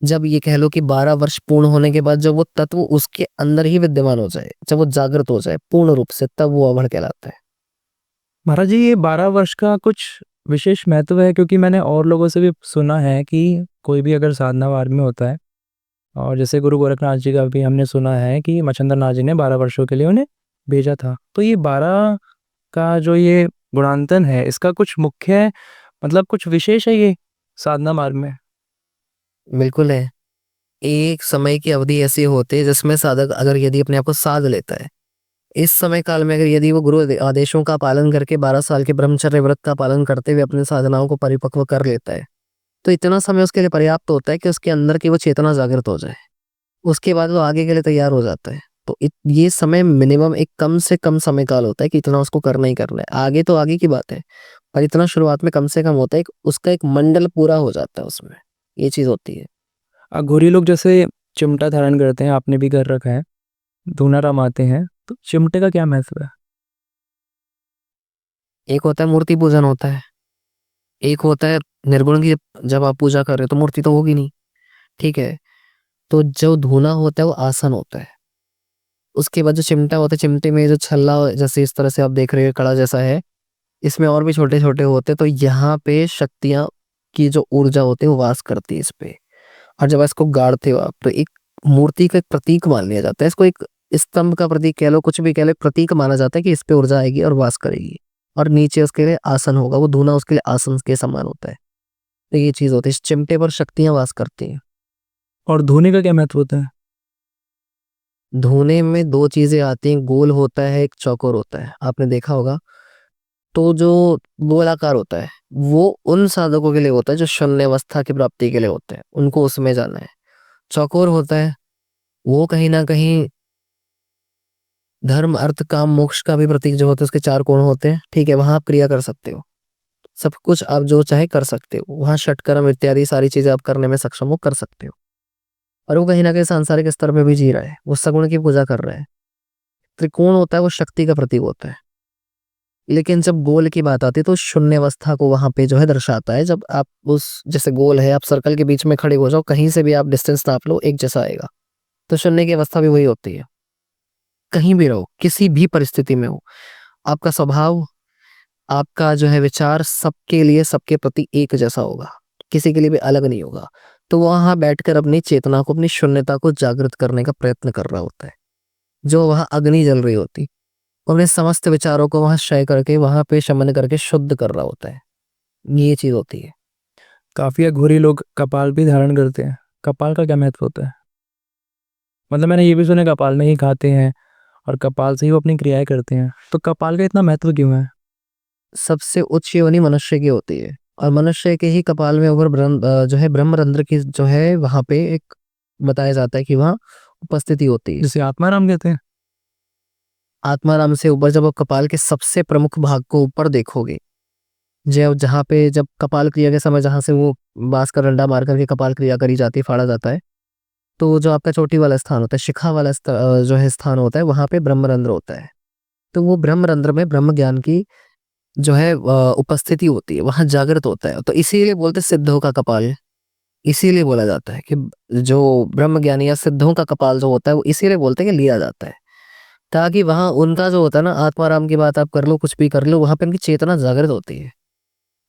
जब ये कह लो कि 12 वर्ष पूर्ण होने के बाद जब वो तत्व उसके अंदर ही विद्यमान हो जाए, जब वो जागृत हो जाए पूर्ण रूप से, तब वो अवढ़ कहलाता है। महाराज जी, ये 12 वर्ष का कुछ विशेष महत्व है? क्योंकि मैंने और लोगों से भी सुना है कि कोई भी अगर साधना मार्ग में होता है, और जैसे गुरु गोरखनाथ जी का भी हमने सुना है कि मच्छिंद्र नाथ जी ने 12 वर्षों के लिए उन्हें भेजा था। तो ये 12 का जो ये गुणांतन है, इसका कुछ मुख्य, मतलब कुछ विशेष है ये साधना मार्ग में? बिल्कुल है। एक समय की अवधि ऐसी होती है जिसमें साधक अगर यदि अपने आप को साध लेता है, इस समय काल में अगर यदि वो गुरु आदेशों का पालन करके 12 साल के ब्रह्मचर्य व्रत का पालन करते हुए अपनी साधनाओं को परिपक्व कर लेता है, तो इतना समय उसके लिए पर्याप्त होता है कि उसके अंदर की वो चेतना जागृत हो जाए। उसके बाद वो आगे के लिए तैयार हो जाता है। तो ये समय मिनिमम एक कम से कम समय काल होता है कि इतना उसको करना ही करना है। आगे तो आगे की बात है, पर इतना शुरुआत में कम से कम होता है कि उसका एक मंडल पूरा हो जाता है उसमें, ये चीज होती है। अघोरी लोग जैसे चिमटा धारण करते हैं, आपने भी कर रखा है, धूना रमाते हैं, तो चिमटे का क्या महत्व है? एक होता है मूर्ति पूजन होता है, एक होता है निर्गुण की, जब आप पूजा कर रहे हो तो मूर्ति तो होगी नहीं, ठीक है। तो जो धूना होता है वो आसन होता है। उसके बाद जो चिमटा होता है, चिमटे में जो छल्ला जैसे इस तरह से आप देख रहे हो कड़ा जैसा है, इसमें और भी छोटे छोटे होते हैं। तो यहाँ पे शक्तियां की जो ऊर्जा होती है वो वास करती है इस पे। और जब इसको गाड़ते हो आप तो एक मूर्ति का एक प्रतीक मान लिया जाता है इसको, एक स्तंभ का प्रतीक कह लो, कुछ भी कह लो, प्रतीक माना जाता है कि इस पे ऊर्जा आएगी और वास करेगी। और नीचे उसके लिए आसन होगा, वो धूना उसके लिए आसन के समान होता है। तो ये चीज होती है, इस चिमटे पर शक्तियां वास करती हैं। और धोने का क्या महत्व होता है? धोने में दो चीजें आती हैं, गोल होता है एक चौकोर होता है, आपने देखा होगा। तो जो गोलाकार होता है वो उन साधकों के लिए होता है जो शून्य अवस्था की प्राप्ति के लिए होते हैं, उनको उसमें जाना है। चौकोर होता है वो कहीं ना कहीं धर्म अर्थ काम मोक्ष का भी प्रतीक जो होता है उसके 4 कोण होते हैं, ठीक है, वहां आप क्रिया कर सकते हो, सब कुछ आप जो चाहे कर सकते हो, वहां षटकर्म इत्यादि सारी चीजें आप करने में सक्षम हो, कर सकते हो। और वो कहीं ना कहीं सांसारिक स्तर पे भी जी रहा है, वो सगुण की पूजा कर रहा है। त्रिकोण होता है वो शक्ति का प्रतीक होता है, लेकिन जब गोल की बात आती है तो शून्य अवस्था को वहां पे जो है दर्शाता है। जब आप उस जैसे गोल है, आप सर्कल के बीच में खड़े हो जाओ, कहीं से भी आप डिस्टेंस नाप लो एक जैसा आएगा, तो शून्य की अवस्था भी वही होती है। कहीं भी रहो, किसी भी परिस्थिति में हो, आपका स्वभाव, आपका जो है विचार सबके लिए सबके प्रति एक जैसा होगा, किसी के लिए भी अलग नहीं होगा। तो वहां बैठकर अपनी चेतना को, अपनी शून्यता को जागृत करने का प्रयत्न कर रहा होता है। जो वहां अग्नि जल रही होती, वो अपने समस्त विचारों को वहां क्षय करके, वहां पे शमन करके शुद्ध कर रहा होता है। ये चीज होती है। काफ़ी अघोरी लोग कपाल भी धारण करते हैं। कपाल का क्या महत्व होता है? मतलब मैंने ये भी सुना है कपाल में ही खाते हैं और कपाल से ही वो अपनी क्रियाएं करते हैं, तो कपाल का इतना महत्व क्यों है? सबसे उच्च योनि मनुष्य की होती है, और मनुष्य के ही कपाल में ऊपर जो है ब्रह्मरंध्र की जो है वहां पे एक बताया जाता है कि वहां उपस्थिति होती है। जिसे आत्माराम कहते हैं। आत्माराम से ऊपर जब आप कपाल के सबसे प्रमुख भाग को ऊपर देखोगे, जब जहाँ पे जब कपाल क्रिया के समय जहां से वो बांस का डंडा मार करके कपाल क्रिया करी जाती है, फाड़ा जाता है, तो जो आपका चोटी वाला स्थान होता है, शिखा वाला जो है स्थान होता है, वहां पे ब्रह्मरंध्र होता है। तो वो ब्रह्मरंध्र में ब्रह्म ज्ञान की जो है उपस्थिति होती है, वहां जागृत होता है। तो इसीलिए बोलते हैं सिद्धों का कपाल, इसीलिए बोला जाता है कि जो ब्रह्म ज्ञानी या सिद्धों का कपाल जो होता है वो इसीलिए बोलते हैं कि लिया जाता है, ताकि वहां उनका जो होता है ना, आत्माराम की बात आप कर लो, कुछ भी कर लो, वहां पे उनकी चेतना जागृत होती है।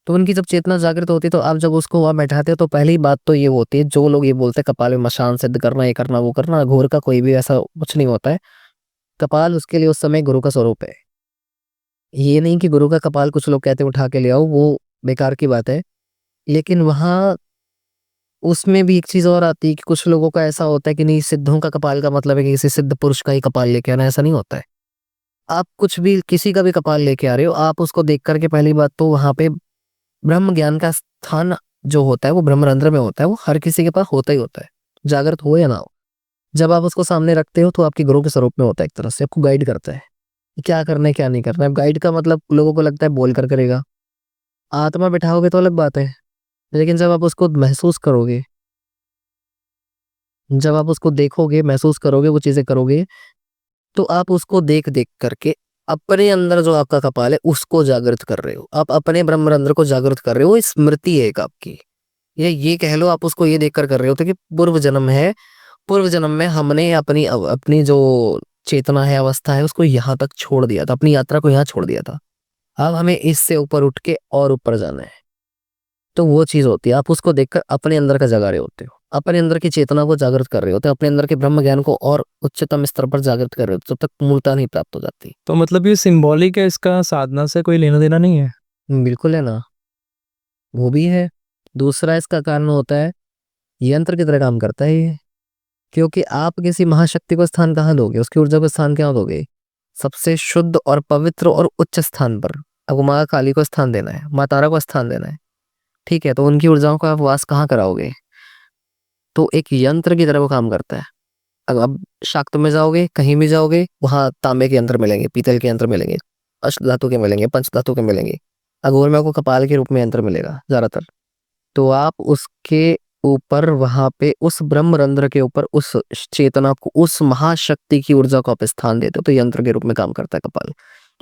तो उनकी जब चेतना जागृत होती है तो आप जब उसको वहां बैठाते हो, तो पहली बात तो ये होती है, जो लोग ये बोलते हैं कपाल में मशान सिद्ध करना, ये करना वो करना, घोर का कोई भी ऐसा कुछ नहीं होता है। कपाल उसके लिए उस समय गुरु का स्वरूप है। ये नहीं कि गुरु का कपाल कुछ लोग कहते हैं उठा के ले आओ, वो बेकार की बात है। लेकिन वहां उसमें भी एक चीज और आती है कि कुछ लोगों का ऐसा होता है कि नहीं, सिद्धों का कपाल का मतलब है कि किसी सिद्ध पुरुष का ही कपाल लेके आना, ऐसा नहीं होता है। आप कुछ भी किसी का भी कपाल लेके आ रहे हो, आप उसको देख करके पहली बात तो वहां पे ब्रह्म ज्ञान का स्थान जो होता है वो ब्रह्मरंध्र में होता है, वो हर किसी के पास होता ही होता है, जागृत हो या ना हो। जब आप उसको सामने रखते हो तो आपके गुरु के स्वरूप में होता है, एक तरह से आपको गाइड करता है कि क्या करना है क्या नहीं करना है। गाइड का मतलब लोगों को लगता है बोल कर करेगा, आत्मा बिठाओगे तो अलग बात है, लेकिन जब आप उसको महसूस करोगे, जब आप उसको देखोगे, महसूस करोगे, वो चीजें करोगे, तो आप उसको देख देख करके अपने अंदर जो आपका कपाल है उसको जागृत कर रहे हो, आप अपने ब्रह्मरंध्र को जागृत कर रहे हो। स्मृति है एक आपकी, ये कह लो, आप उसको ये देखकर कर रहे हो तो कि पूर्व जन्म है, पूर्व जन्म में हमने अपनी अपनी जो चेतना है, अवस्था है, उसको यहाँ तक छोड़ दिया था, अपनी यात्रा को यहाँ छोड़ दिया था। अब हमें इससे ऊपर उठ के और ऊपर जाना है। तो वो चीज होती है, आप उसको देखकर अपने अंदर का जगा रहे होते हो, अपने अंदर की चेतना को जागृत कर रहे होते हो, अपने अंदर के ब्रह्म ज्ञान को और उच्चतम स्तर पर जागृत कर रहे हो, जब तक मूलता नहीं प्राप्त हो जाती। तो मतलब ये सिंबॉलिक है, इसका साधना से कोई लेना देना नहीं है? बिल्कुल है ना, वो भी है। दूसरा इसका कारण होता है, यंत्र की तरह काम करता है ये, क्योंकि आप किसी महाशक्ति को स्थान कहाँ दोगे, उसकी ऊर्जा को स्थान क्या दोगे? सबसे शुद्ध और पवित्र और उच्च स्थान पर। अब माँ काली को स्थान देना है, माँ तारा को स्थान देना है, ठीक है, तो उनकी ऊर्जाओं का आप वास कहाँ कराओगे? तो एक यंत्र की तरह वो काम करता है। अगर अब शाक्त में जाओगे, कहीं भी जाओगे, वहां तांबे के यंत्र मिलेंगे, पीतल के यंत्र मिलेंगे, अष्ट धातु के मिलेंगे, पंच धातु के मिलेंगे। अघोर में आपको कपाल के रूप में यंत्र मिलेगा ज्यादातर। तो आप उसके ऊपर वहां पे उस ब्रह्मरंध्र के ऊपर उस चेतना को, उस महाशक्ति की ऊर्जा को आप स्थान देते हो, तो यंत्र के रूप में काम करता है कपाल।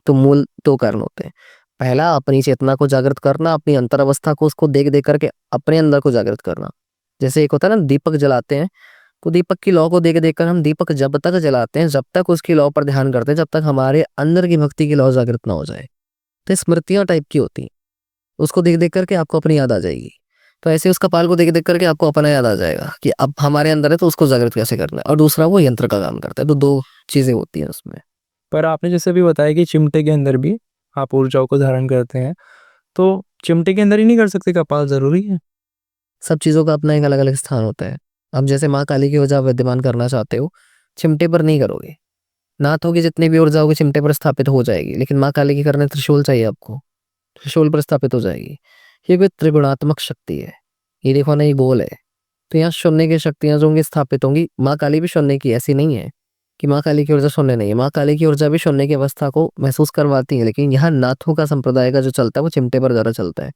तो मूल दो कारण होते हैं। पहला, अपनी चेतना को जागृत करना, अपनी अंतर अवस्था को उसको देख देख करके अपने अंदर को जागृत करना। जैसे एक होता है ना, दीपक जलाते हैं, तो दीपक की लौ को देख देख कर हम दीपक जब तक जलाते हैं, जब तक उसकी लौ पर ध्यान करते हैं, जब तक हमारे अंदर की भक्ति की लौ जागृत ना हो जाए। तो स्मृतियां टाइप की होती हैं, उसको देख देख करके आपको अपनी याद आ जाएगी। तो ऐसे उस कपाल को देख देख करके आपको अपना याद आ जाएगा कि अब हमारे अंदर है, तो उसको जागृत कैसे करना है। और दूसरा, वो यंत्र का काम करता है। तो दो चीजें होती हैं उसमें। पर आपने जैसे भी बताया कि चिमटे के अंदर भी आप ऊर्जाओं को धारण करते हैं, तो चिमटे के अंदर ही नहीं कर सकते? कपाल जरूरी है? सब चीजों का अपना एक अलग अलग स्थान होता है। अब जैसे माँ काली की ऊर्जा विद्यमान करना चाहते हो, चिमटे पर नहीं करोगे, नाथों की जितनी भी ऊर्जा होगी चिमटे पर स्थापित हो जाएगी, लेकिन माँ काली की करने त्रिशूल चाहिए आपको, त्रिशूल पर स्थापित हो जाएगी। ये कोई त्रिगुणात्मक शक्ति है, ये देखो ना, ये गोल है। तो यहाँ शून्य की शक्तियां जो होंगी स्थापित होंगी, माँ काली भी शून्य की, ऐसी नहीं है। कि माँ काली की ऊर्जा शून्य नहीं है। माँ काली की ऊर्जा भी शून्य की अवस्था को महसूस करवाती है, लेकिन यहाँ नाथों का संप्रदाय का जो चलता है वो चिमटे पर ज़्यादा चलता है।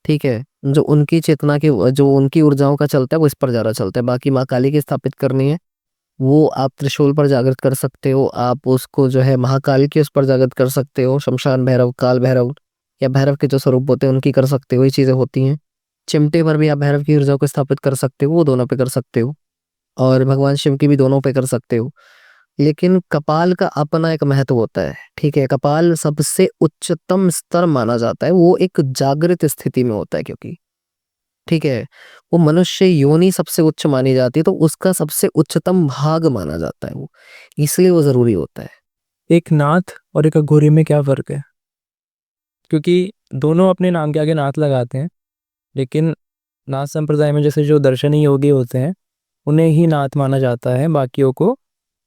ठीक है, जो उनकी चेतना की, जो उनकी ऊर्जाओं का चलता है वो इस पर ज़्यादा चलता है। बाकी माँ काली की स्थापित करनी है, वो आप त्रिशूल पर जागृत कर सकते हो, आप उसको जो है महाकाल के उस पर जागृत कर सकते हो, शमशान भैरव, काल भैरव या भैरव के जो स्वरूप होते हैं उनकी कर सकते हो, ये चीज़ें होती हैं। चिमटे पर भी आप भैरव की ऊर्जा को स्थापित कर सकते हो, वो दोनों पे कर सकते हो, और भगवान शिव की भी दोनों पे कर सकते हो। लेकिन कपाल का अपना एक महत्व होता है। ठीक है, कपाल सबसे उच्चतम स्तर माना जाता है, वो एक जागृत स्थिति में होता है, क्योंकि ठीक है, वो मनुष्य योनि सबसे उच्च मानी जाती है, तो उसका सबसे उच्चतम भाग माना जाता है वो, इसलिए वो जरूरी होता है। एक नाथ और एक अघोरी में क्या फ़र्क है? क्योंकि दोनों अपने नाम के आगे नाथ लगाते हैं, लेकिन नाथ संप्रदाय में जैसे जो दर्शनी योगी होते हैं उन्हें ही नाथ माना जाता है, बाकियों को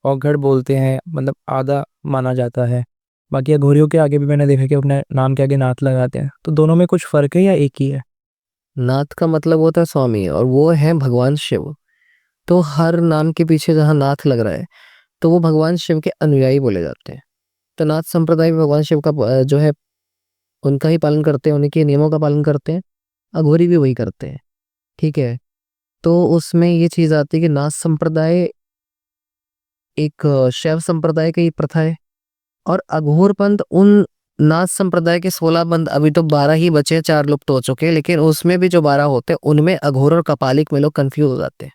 औघड़ बोलते हैं, मतलब आधा माना जाता है। बाकी अघोरियों के आगे भी मैंने देखा कि अपने नाम के आगे नाथ लगाते हैं। तो दोनों में कुछ फ़र्क है या एक ही है? नाथ का मतलब होता है स्वामी, और वो है भगवान शिव। तो हर नाम के पीछे जहाँ नाथ लग रहा है तो वो भगवान शिव के अनुयायी बोले जाते हैं। तो नाथ संप्रदाय में भगवान शिव का जो है उनका ही पालन करते हैं, उन्हीं के नियमों का पालन करते हैं। अघोरी भी वही करते हैं। ठीक है, तो उसमें ये चीज आती है कि नाथ संप्रदाय एक शैव संप्रदाय की प्रथा है, और अघोर पंथ उन नाथ संप्रदाय के 16 पंथ, अभी तो 12 ही बचे, 4 लुप्त हो चुके हैं, लेकिन उसमें भी जो 12 होते हैं उनमें अघोर और कपालिक में लोग कंफ्यूज हो जाते हैं।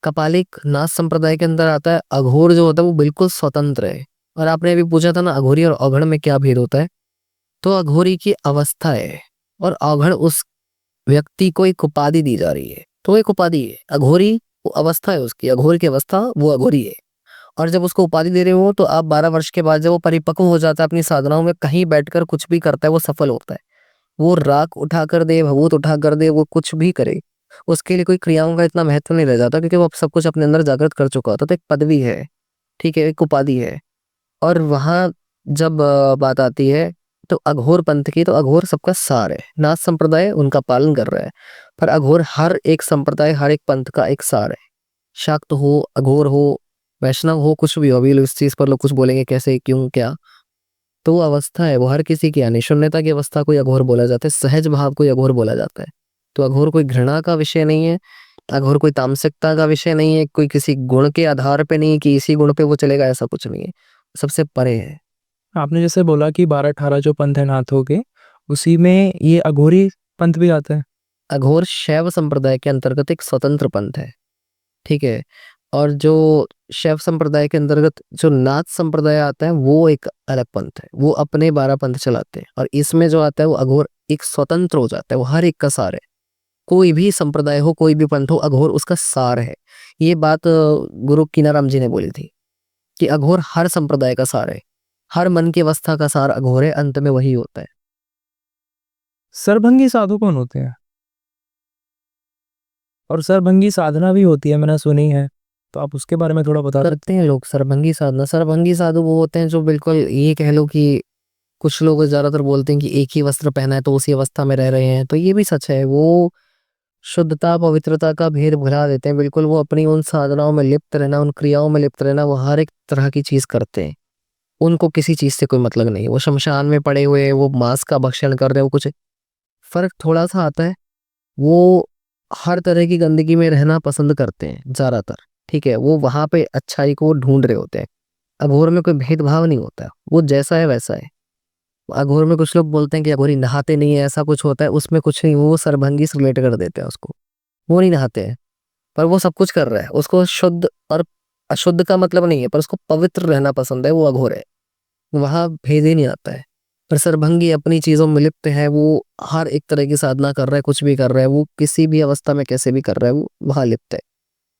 कपालिक नाथ संप्रदाय के अंदर आता है, अघोर जो होता है वो बिल्कुल स्वतंत्र है। और आपने अभी पूछा था ना अघोरी और औघड़ में क्या भेद होता है, तो अघोरी की अवस्था है, और औघड़ उस व्यक्ति को एक उपाधि दी जा रही है, तो एक उपाधि है। अघोरी वो अवस्था है उसकी, अघोर की अवस्था वो अघोरी है। और जब उसको उपाधि दे रहे हो तो आप 12 वर्ष के बाद जब वो परिपक्व हो जाता है अपनी साधनाओं में, कहीं बैठकर कुछ भी करता है वो सफल होता है। वो राख उठाकर दे, भभूत उठाकर दे, वो कुछ भी करे, उसके लिए कोई क्रियाओं का इतना महत्व नहीं रह जाता, क्योंकि वो अब सब कुछ अपने अंदर जागृत कर चुका होता है। तो एक पदवी है, ठीक है, एक उपाधि है। और वहां जब बात आती है तो अघोर पंथ की, तो अघोर सबका सार है। नाथ संप्रदाय उनका पालन कर रहा है, पर अघोर हर एक संप्रदाय, हर एक पंथ का एक सार है। शाक्त हो, अघोर हो, वैष्णव हो, कुछ भी हो, अभी इस चीज पर लोग कुछ बोलेंगे कैसे, क्यों, क्या, तो वो अवस्था है, वो हर किसी की यानी शून्यता की अवस्था को अघोर बोला जाता है, सहज भाव को अघोर बोला जाता है। तो अघोर कोई घृणा का विषय नहीं है, अघोर कोई तामसिकता का विषय नहीं है, कोई किसी गुण के आधार पे नहीं है कि इसी गुण पे वो चलेगा, ऐसा कुछ नहीं है, सबसे परे है। आपने जैसे बोला कि 12-18 जो पंथ है नाथों के, उसी में ये अघोरी पंथ भी आता है। अघोर शैव संप्रदाय के अंतर्गत एक स्वतंत्र पंथ है। ठीक है, और जो शैव संप्रदाय के अंतर्गत जो नाथ संप्रदाय आता है वो एक अलग पंथ है, वो अपने 12 पंथ चलाते हैं, और इसमें जो आता है वो अघोर एक स्वतंत्र हो जाता है, वो हर एक का सार है। कोई भी संप्रदाय हो, कोई भी पंथ हो, अघोर उसका सार है। ये बात गुरु कीनाराम जी ने बोली थी कि अघोर हर संप्रदाय का सार है, हर मन की अवस्था का सार अघोर है, अंत में वही होता है। सरभंगी साधु कौन होते हैं? और सरभंगी साधना भी होती है, मैंने सुनी है, तो आप उसके बारे में थोड़ा बता सकते करते हैं लोग सरभंगी साधना। सरभंगी साधु वो होते हैं जो बिल्कुल, ये कह लो कि कुछ लोग ज्यादातर बोलते हैं कि एक ही वस्त्र पहना है तो उसी अवस्था में रह रहे हैं, तो ये भी सच है। वो शुद्धता पवित्रता का भेद भुला देते हैं बिल्कुल। वो अपनी उन साधनाओं में लिप्त रहना, उन क्रियाओं में लिप्त रहना, वो हर एक तरह की चीज करते हैं, उनको किसी चीज से कोई मतलब नहीं। वो शमशान में पड़े हुए, वो मांस का भक्षण कर रहे हो, कुछ फर्क थोड़ा सा आता है। वो हर तरह की गंदगी में रहना पसंद करते हैं ज्यादातर। ठीक है, वो वहां पे अच्छाई को ढूंढ रहे होते हैं। अघोर में कोई भेदभाव नहीं होता, वो जैसा है वैसा है। अघोर में कुछ लोग बोलते हैं कि अघोरी नहाते नहीं है, ऐसा कुछ होता है, उसमें कुछ नहीं, वो सरभंगी से रिलेट कर देते हैं उसको। वो नहीं नहाते हैं, पर वो सब कुछ कर रहा है, उसको शुद्ध और अशुद्ध का मतलब नहीं है, पर उसको पवित्र रहना पसंद है, वो अघोर है। वहां भेद ही नहीं आता है। पर सरभंगी अपनी चीजों में लिप्त है, वो हर एक तरह की साधना कर रहा है, कुछ भी कर रहा है, वो किसी भी अवस्था में कैसे भी कर रहा है, वो वहां लिप्त है।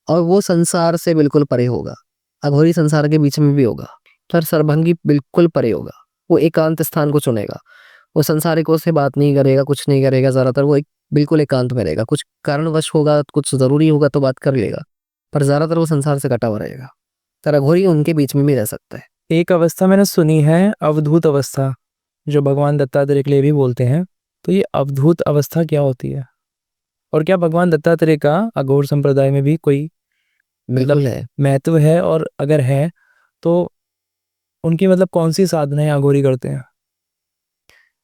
और वो संसार से बिल्कुल परे होगा। अघोरी संसार के बीच में भी होगा, पर सरभंगी बिल्कुल परे होगा। वो एकांत स्थान को चुनेगा, वो संसारिकों से बात नहीं करेगा, कुछ नहीं करेगा, ज्यादातर वो एक बिल्कुल एकांत में रहेगा। कुछ कारणवश होगा, कुछ जरूरी होगा तो बात कर लेगा, पर ज्यादातर वो संसार से कटा हुआ रहेगा। तर अघोरी उनके बीच में भी रह सकता है। हैं? एक अवस्था मैंने सुनी है, अवधूत अवस्था, जो भगवान दत्तात्रेय के लिए भी बोलते हैं। तो ये अवधूत अवस्था क्या होती है? और क्या भगवान दत्तात्रेय का अघोर संप्रदाय में भी कोई मतलब बिल्कुल है। महत्व है? और अगर है तो उनकी मतलब कौन सी साधनाएं अघोरी करते हैं?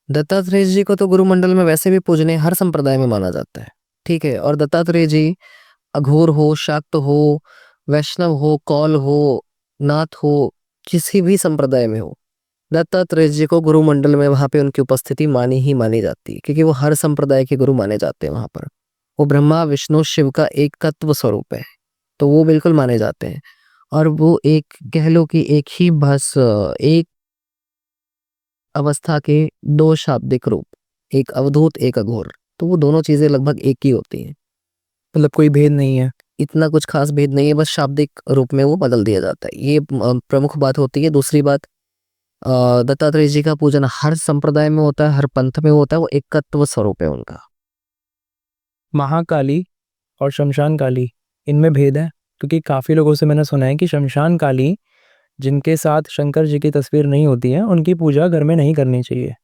दत्तात्रेय जी को तो गुरुमंडल में वैसे भी पूजनीय हर संप्रदाय में माना जाता है, ठीक है। और दत्तात्रेय जी अघोर हो, शाक्त हो, वैष्णव हो, कौल हो, नाथ हो, किसी भी संप्रदाय में हो, दत्तात्रेय जी को गुरुमंडल में वहां पे उनकी उपस्थिति मानी ही मानी जाती है, क्योंकि वो हर संप्रदाय के गुरु माने जाते हैं वहां पर। वो ब्रह्मा विष्णु शिव का एक तत्व स्वरूप है, तो वो बिल्कुल माने जाते हैं। और वो एक कह लो कि एक ही बस एक अवस्था के दो शाब्दिक रूप, एक अवधूत एक अघोर, तो वो दोनों चीजें लगभग एक ही होती हैं। मतलब कोई भेद नहीं है? इतना कुछ खास भेद नहीं है, बस शाब्दिक रूप में वो बदल दिया जाता है, ये प्रमुख बात होती है। दूसरी बात, दत्तात्रेय जी का पूजन हर संप्रदाय में होता है, हर पंथ में होता है, वो एकत्व स्वरूप है उनका। महाकाली और शमशान काली, इनमें भेद है? क्योंकि काफ़ी लोगों से मैंने सुना है कि शमशान काली जिनके साथ शंकर जी की तस्वीर नहीं होती है, उनकी पूजा घर में नहीं करनी चाहिए।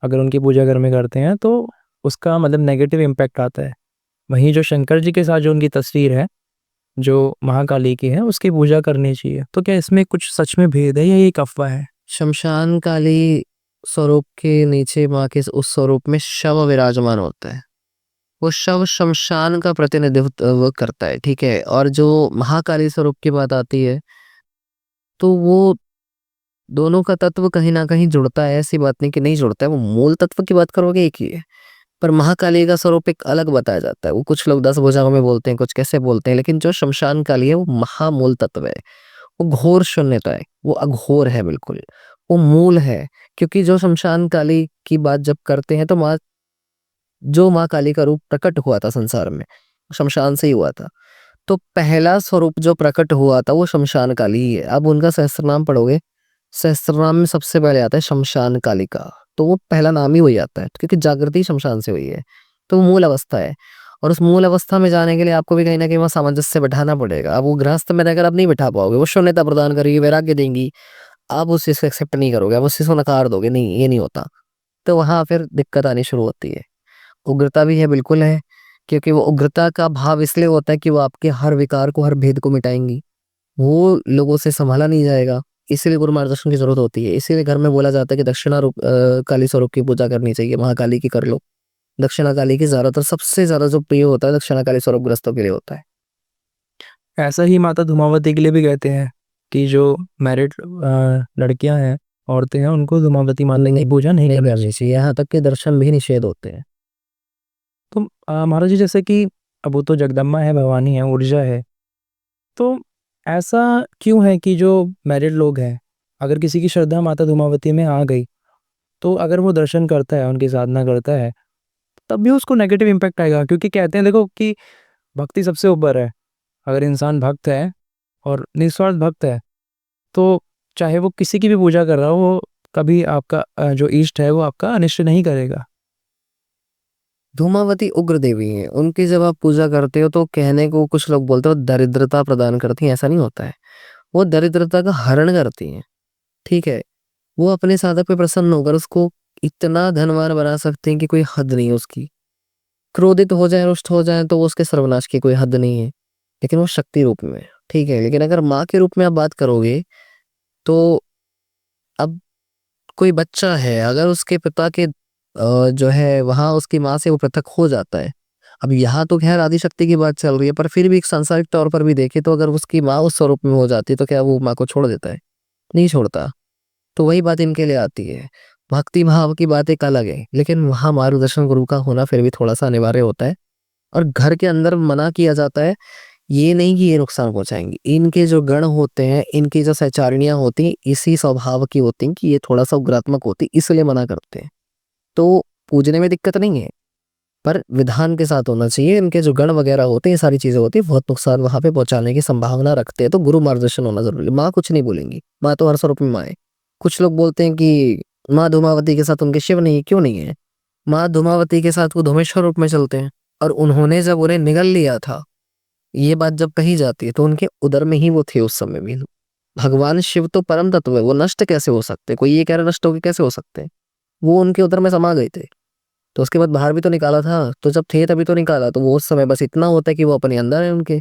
अगर उनकी पूजा घर में करते हैं तो उसका मतलब नेगेटिव इम्पैक्ट आता है। वहीं जो शंकर जी के साथ जो उनकी तस्वीर है, जो महाकाली की है, उसकी पूजा करनी चाहिए। तो क्या इसमें कुछ सच में भेद है या ये एक अफवाह है? शमशान काली स्वरूप के नीचे माँ के उस स्वरूप में शव विराजमान होता है, वो शव शमशान का प्रतिनिधित्व करता है, ठीक है। और जो महाकाली स्वरूप की बात आती है, तो वो दोनों का तत्व कहीं ना कहीं जुड़ता है, ऐसी बात नहीं कि नहीं जुड़ता है। वो मूल तत्व की बात करोगे एक ही है, पर महाकाली का स्वरूप एक अलग बताया जाता है। वो कुछ लोग 10 भुजाओं में बोलते हैं, कुछ कैसे बोलते हैं, लेकिन जो शमशान काली है वो महामूल तत्व है, वो घोर शून्यता है, वो अघोर है बिल्कुल, वो मूल है। क्योंकि जो शमशान काली की बात जब करते हैं, तो जो माँ काली का रूप प्रकट हुआ था संसार में, शमशान से ही हुआ था। तो पहला स्वरूप जो प्रकट हुआ था वो शमशान काली ही है। अब उनका सहस्त्रनाम पढ़ोगे, सहस्त्रनाम में सबसे पहले आता है शमशान कालिका, तो वो पहला नाम ही वही आता है, क्योंकि जागृति शमशान से हुई है, तो वो मूल अवस्था है। और उस मूल अवस्था में जाने के लिए आपको भी कहीं ना कहीं वहाँ सामंजस्य बैठाना पड़ेगा। अब वो गृहस्थ में रहकर आप नहीं बैठा पाओगे, वो शून्यता प्रदान करेगी, वैराग्य देंगी, आप उस चीज को एक्सेप्ट नहीं करोगे, आप उस चीज को नकार दोगे, नहीं ये नहीं होता। तो वहां फिर दिक्कत आनी शुरू होती है। उग्रता भी है, बिल्कुल है, क्योंकि वो उग्रता का भाव इसलिए होता है कि वो आपके हर विकार को, हर भेद को मिटाएंगी, वो लोगों से संभाला नहीं जाएगा। इसीलिए गुरु मार्गदर्शन की जरूरत होती है। इसीलिए घर में बोला जाता है कि दक्षिणा रूप काली स्वरूप की पूजा करनी चाहिए, महाकाली की कर लो। दक्षिणा काली की ज्यादातर सबसे ज्यादा जो प्रिय होता है दक्षिणा काली स्वरूप ग्रस्तों के लिए होता है। ऐसा ही माता धूमावती के लिए भी कहते हैं कि जो मैरिड लड़कियां हैं, औरतें हैं, उनको धूमावती माता की पूजा नहीं करनी चाहिए। करनी चाहिए, यहाँ तक के दर्शन भी निषेध होते हैं। तो महाराज जी, जैसे कि अब वो तो जगदम्बा है, भवानी है, ऊर्जा है, तो ऐसा क्यों है कि जो मैरिड लोग हैं, अगर किसी की श्रद्धा माता धूमावती में आ गई, तो अगर वो दर्शन करता है, उनकी साधना करता है, तब भी उसको नेगेटिव इम्पैक्ट आएगा? क्योंकि कहते हैं देखो कि भक्ति सबसे ऊपर है। अगर इंसान भक्त है और निस्वार्थ भक्त है, तो चाहे वो किसी की भी पूजा कर रहा हो, वो कभी आपका जो इष्ट है वो आपका अनिष्ट नहीं करेगा। धूमावती उग्र देवी है, उनकी जब आप पूजा करते हो तो कहने को कुछ लोग बोलते हो दरिद्रता प्रदान करती है, ऐसा नहीं होता है। वो दरिद्रता का हरण करती है, ठीक है। वो अपने साधक पे प्रसन्न होकर उसको इतना धनवान बना सकते हैं कि कोई हद नहीं है उसकी। क्रोधित हो जाए, रुष्ट हो जाए, तो वो उसके सर्वनाश की कोई हद नहीं है, लेकिन वो शक्ति रूप में है, ठीक है। लेकिन अगर माँ के रूप में आप बात करोगे, तो अब कोई बच्चा है, अगर उसके पिता के जो है वहां उसकी माँ से वो पृथक हो जाता है। अब यहाँ तो खैर आदिशक्ति की बात चल रही है, पर फिर भी एक सांसारिक तौर पर भी देखे तो अगर उसकी माँ उस स्वरूप में हो जाती है, तो क्या वो माँ को छोड़ देता है? नहीं छोड़ता। तो वही बात इनके लिए आती है। भक्ति भाव की बात एक अलग है, लेकिन वहां मार्गदर्शन गुरु का होना फिर भी थोड़ा सा अनिवार्य होता है। और घर के अंदर मना किया जाता है, ये नहीं कि ये नुकसान पहुंचाएंगे। इनके जो गण होते हैं, इनकी जो सहचारिणियां होती हैं, इसी स्वभाव की होती हैं कि ये थोड़ा सा उग्रात्मक होती, इसलिए मना करते हैं। तो पूजने में दिक्कत नहीं है, पर विधान के साथ होना चाहिए। इनके जो गण वगैरह होते हैं, ये सारी चीजें होती है, बहुत नुकसान वहां पे पहुंचाने की संभावना रखते हैं, तो गुरु मार्गदर्शन होना जरूरी है। माँ कुछ नहीं बोलेंगी, माँ तो हर स्वरूप में माँ है। कुछ लोग बोलते हैं कि माँ धूमावती के साथ उनके शिव नहीं है, क्यों नहीं है? माँ धूमावती के साथ वो धूमेश्वर रूप में चलते हैं, और उन्होंने जब उन्हें निगल लिया था, ये बात जब कही जाती है, तो उनके उदर में ही वो थे उस समय भी। भगवान शिव तो परम तत्व है, वो नष्ट कैसे हो सकते? कोई ये कह रहा नष्ट होके कैसे हो सकते हैं? वो उनके उदर में समा गए थे, तो उसके बाद बाहर भी तो निकाला था, तो जब थे तभी तो निकाला। तो वो उस समय बस इतना होता है कि वो अपने अंदर है उनके,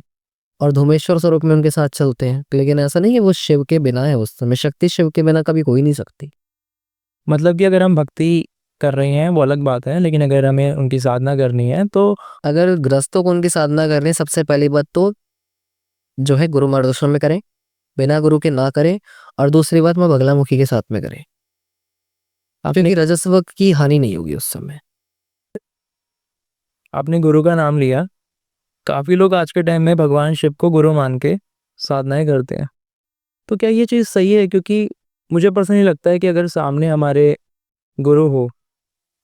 और धूमेश्वर स्वरूप में उनके साथ चलते हैं। लेकिन ऐसा नहीं है वो शिव के बिना है, उस समय शक्ति शिव के बिना कभी हो ही नहीं सकती। मतलब कि अगर हम भक्ति कर रहे हैं वो अलग बात है, लेकिन अगर हमें उनकी साधना करनी है तो अगर गृहस्थों को उनकी साधना करनी है, सबसे पहली बात तो जो है गुरु मार्गदर्शन में करें, बिना गुरु के ना करें। और दूसरी बात मां बगलामुखी के साथ में करें, आपने क्योंकि रजस्व की हानि नहीं होगी उस समय। आपने गुरु का नाम लिया। काफ़ी लोग आज के टाइम में भगवान शिव को गुरु मान के साधनाएं करते हैं। तो क्या ये चीज़ सही है? क्योंकि मुझे पर्सनली लगता है कि अगर सामने हमारे गुरु हो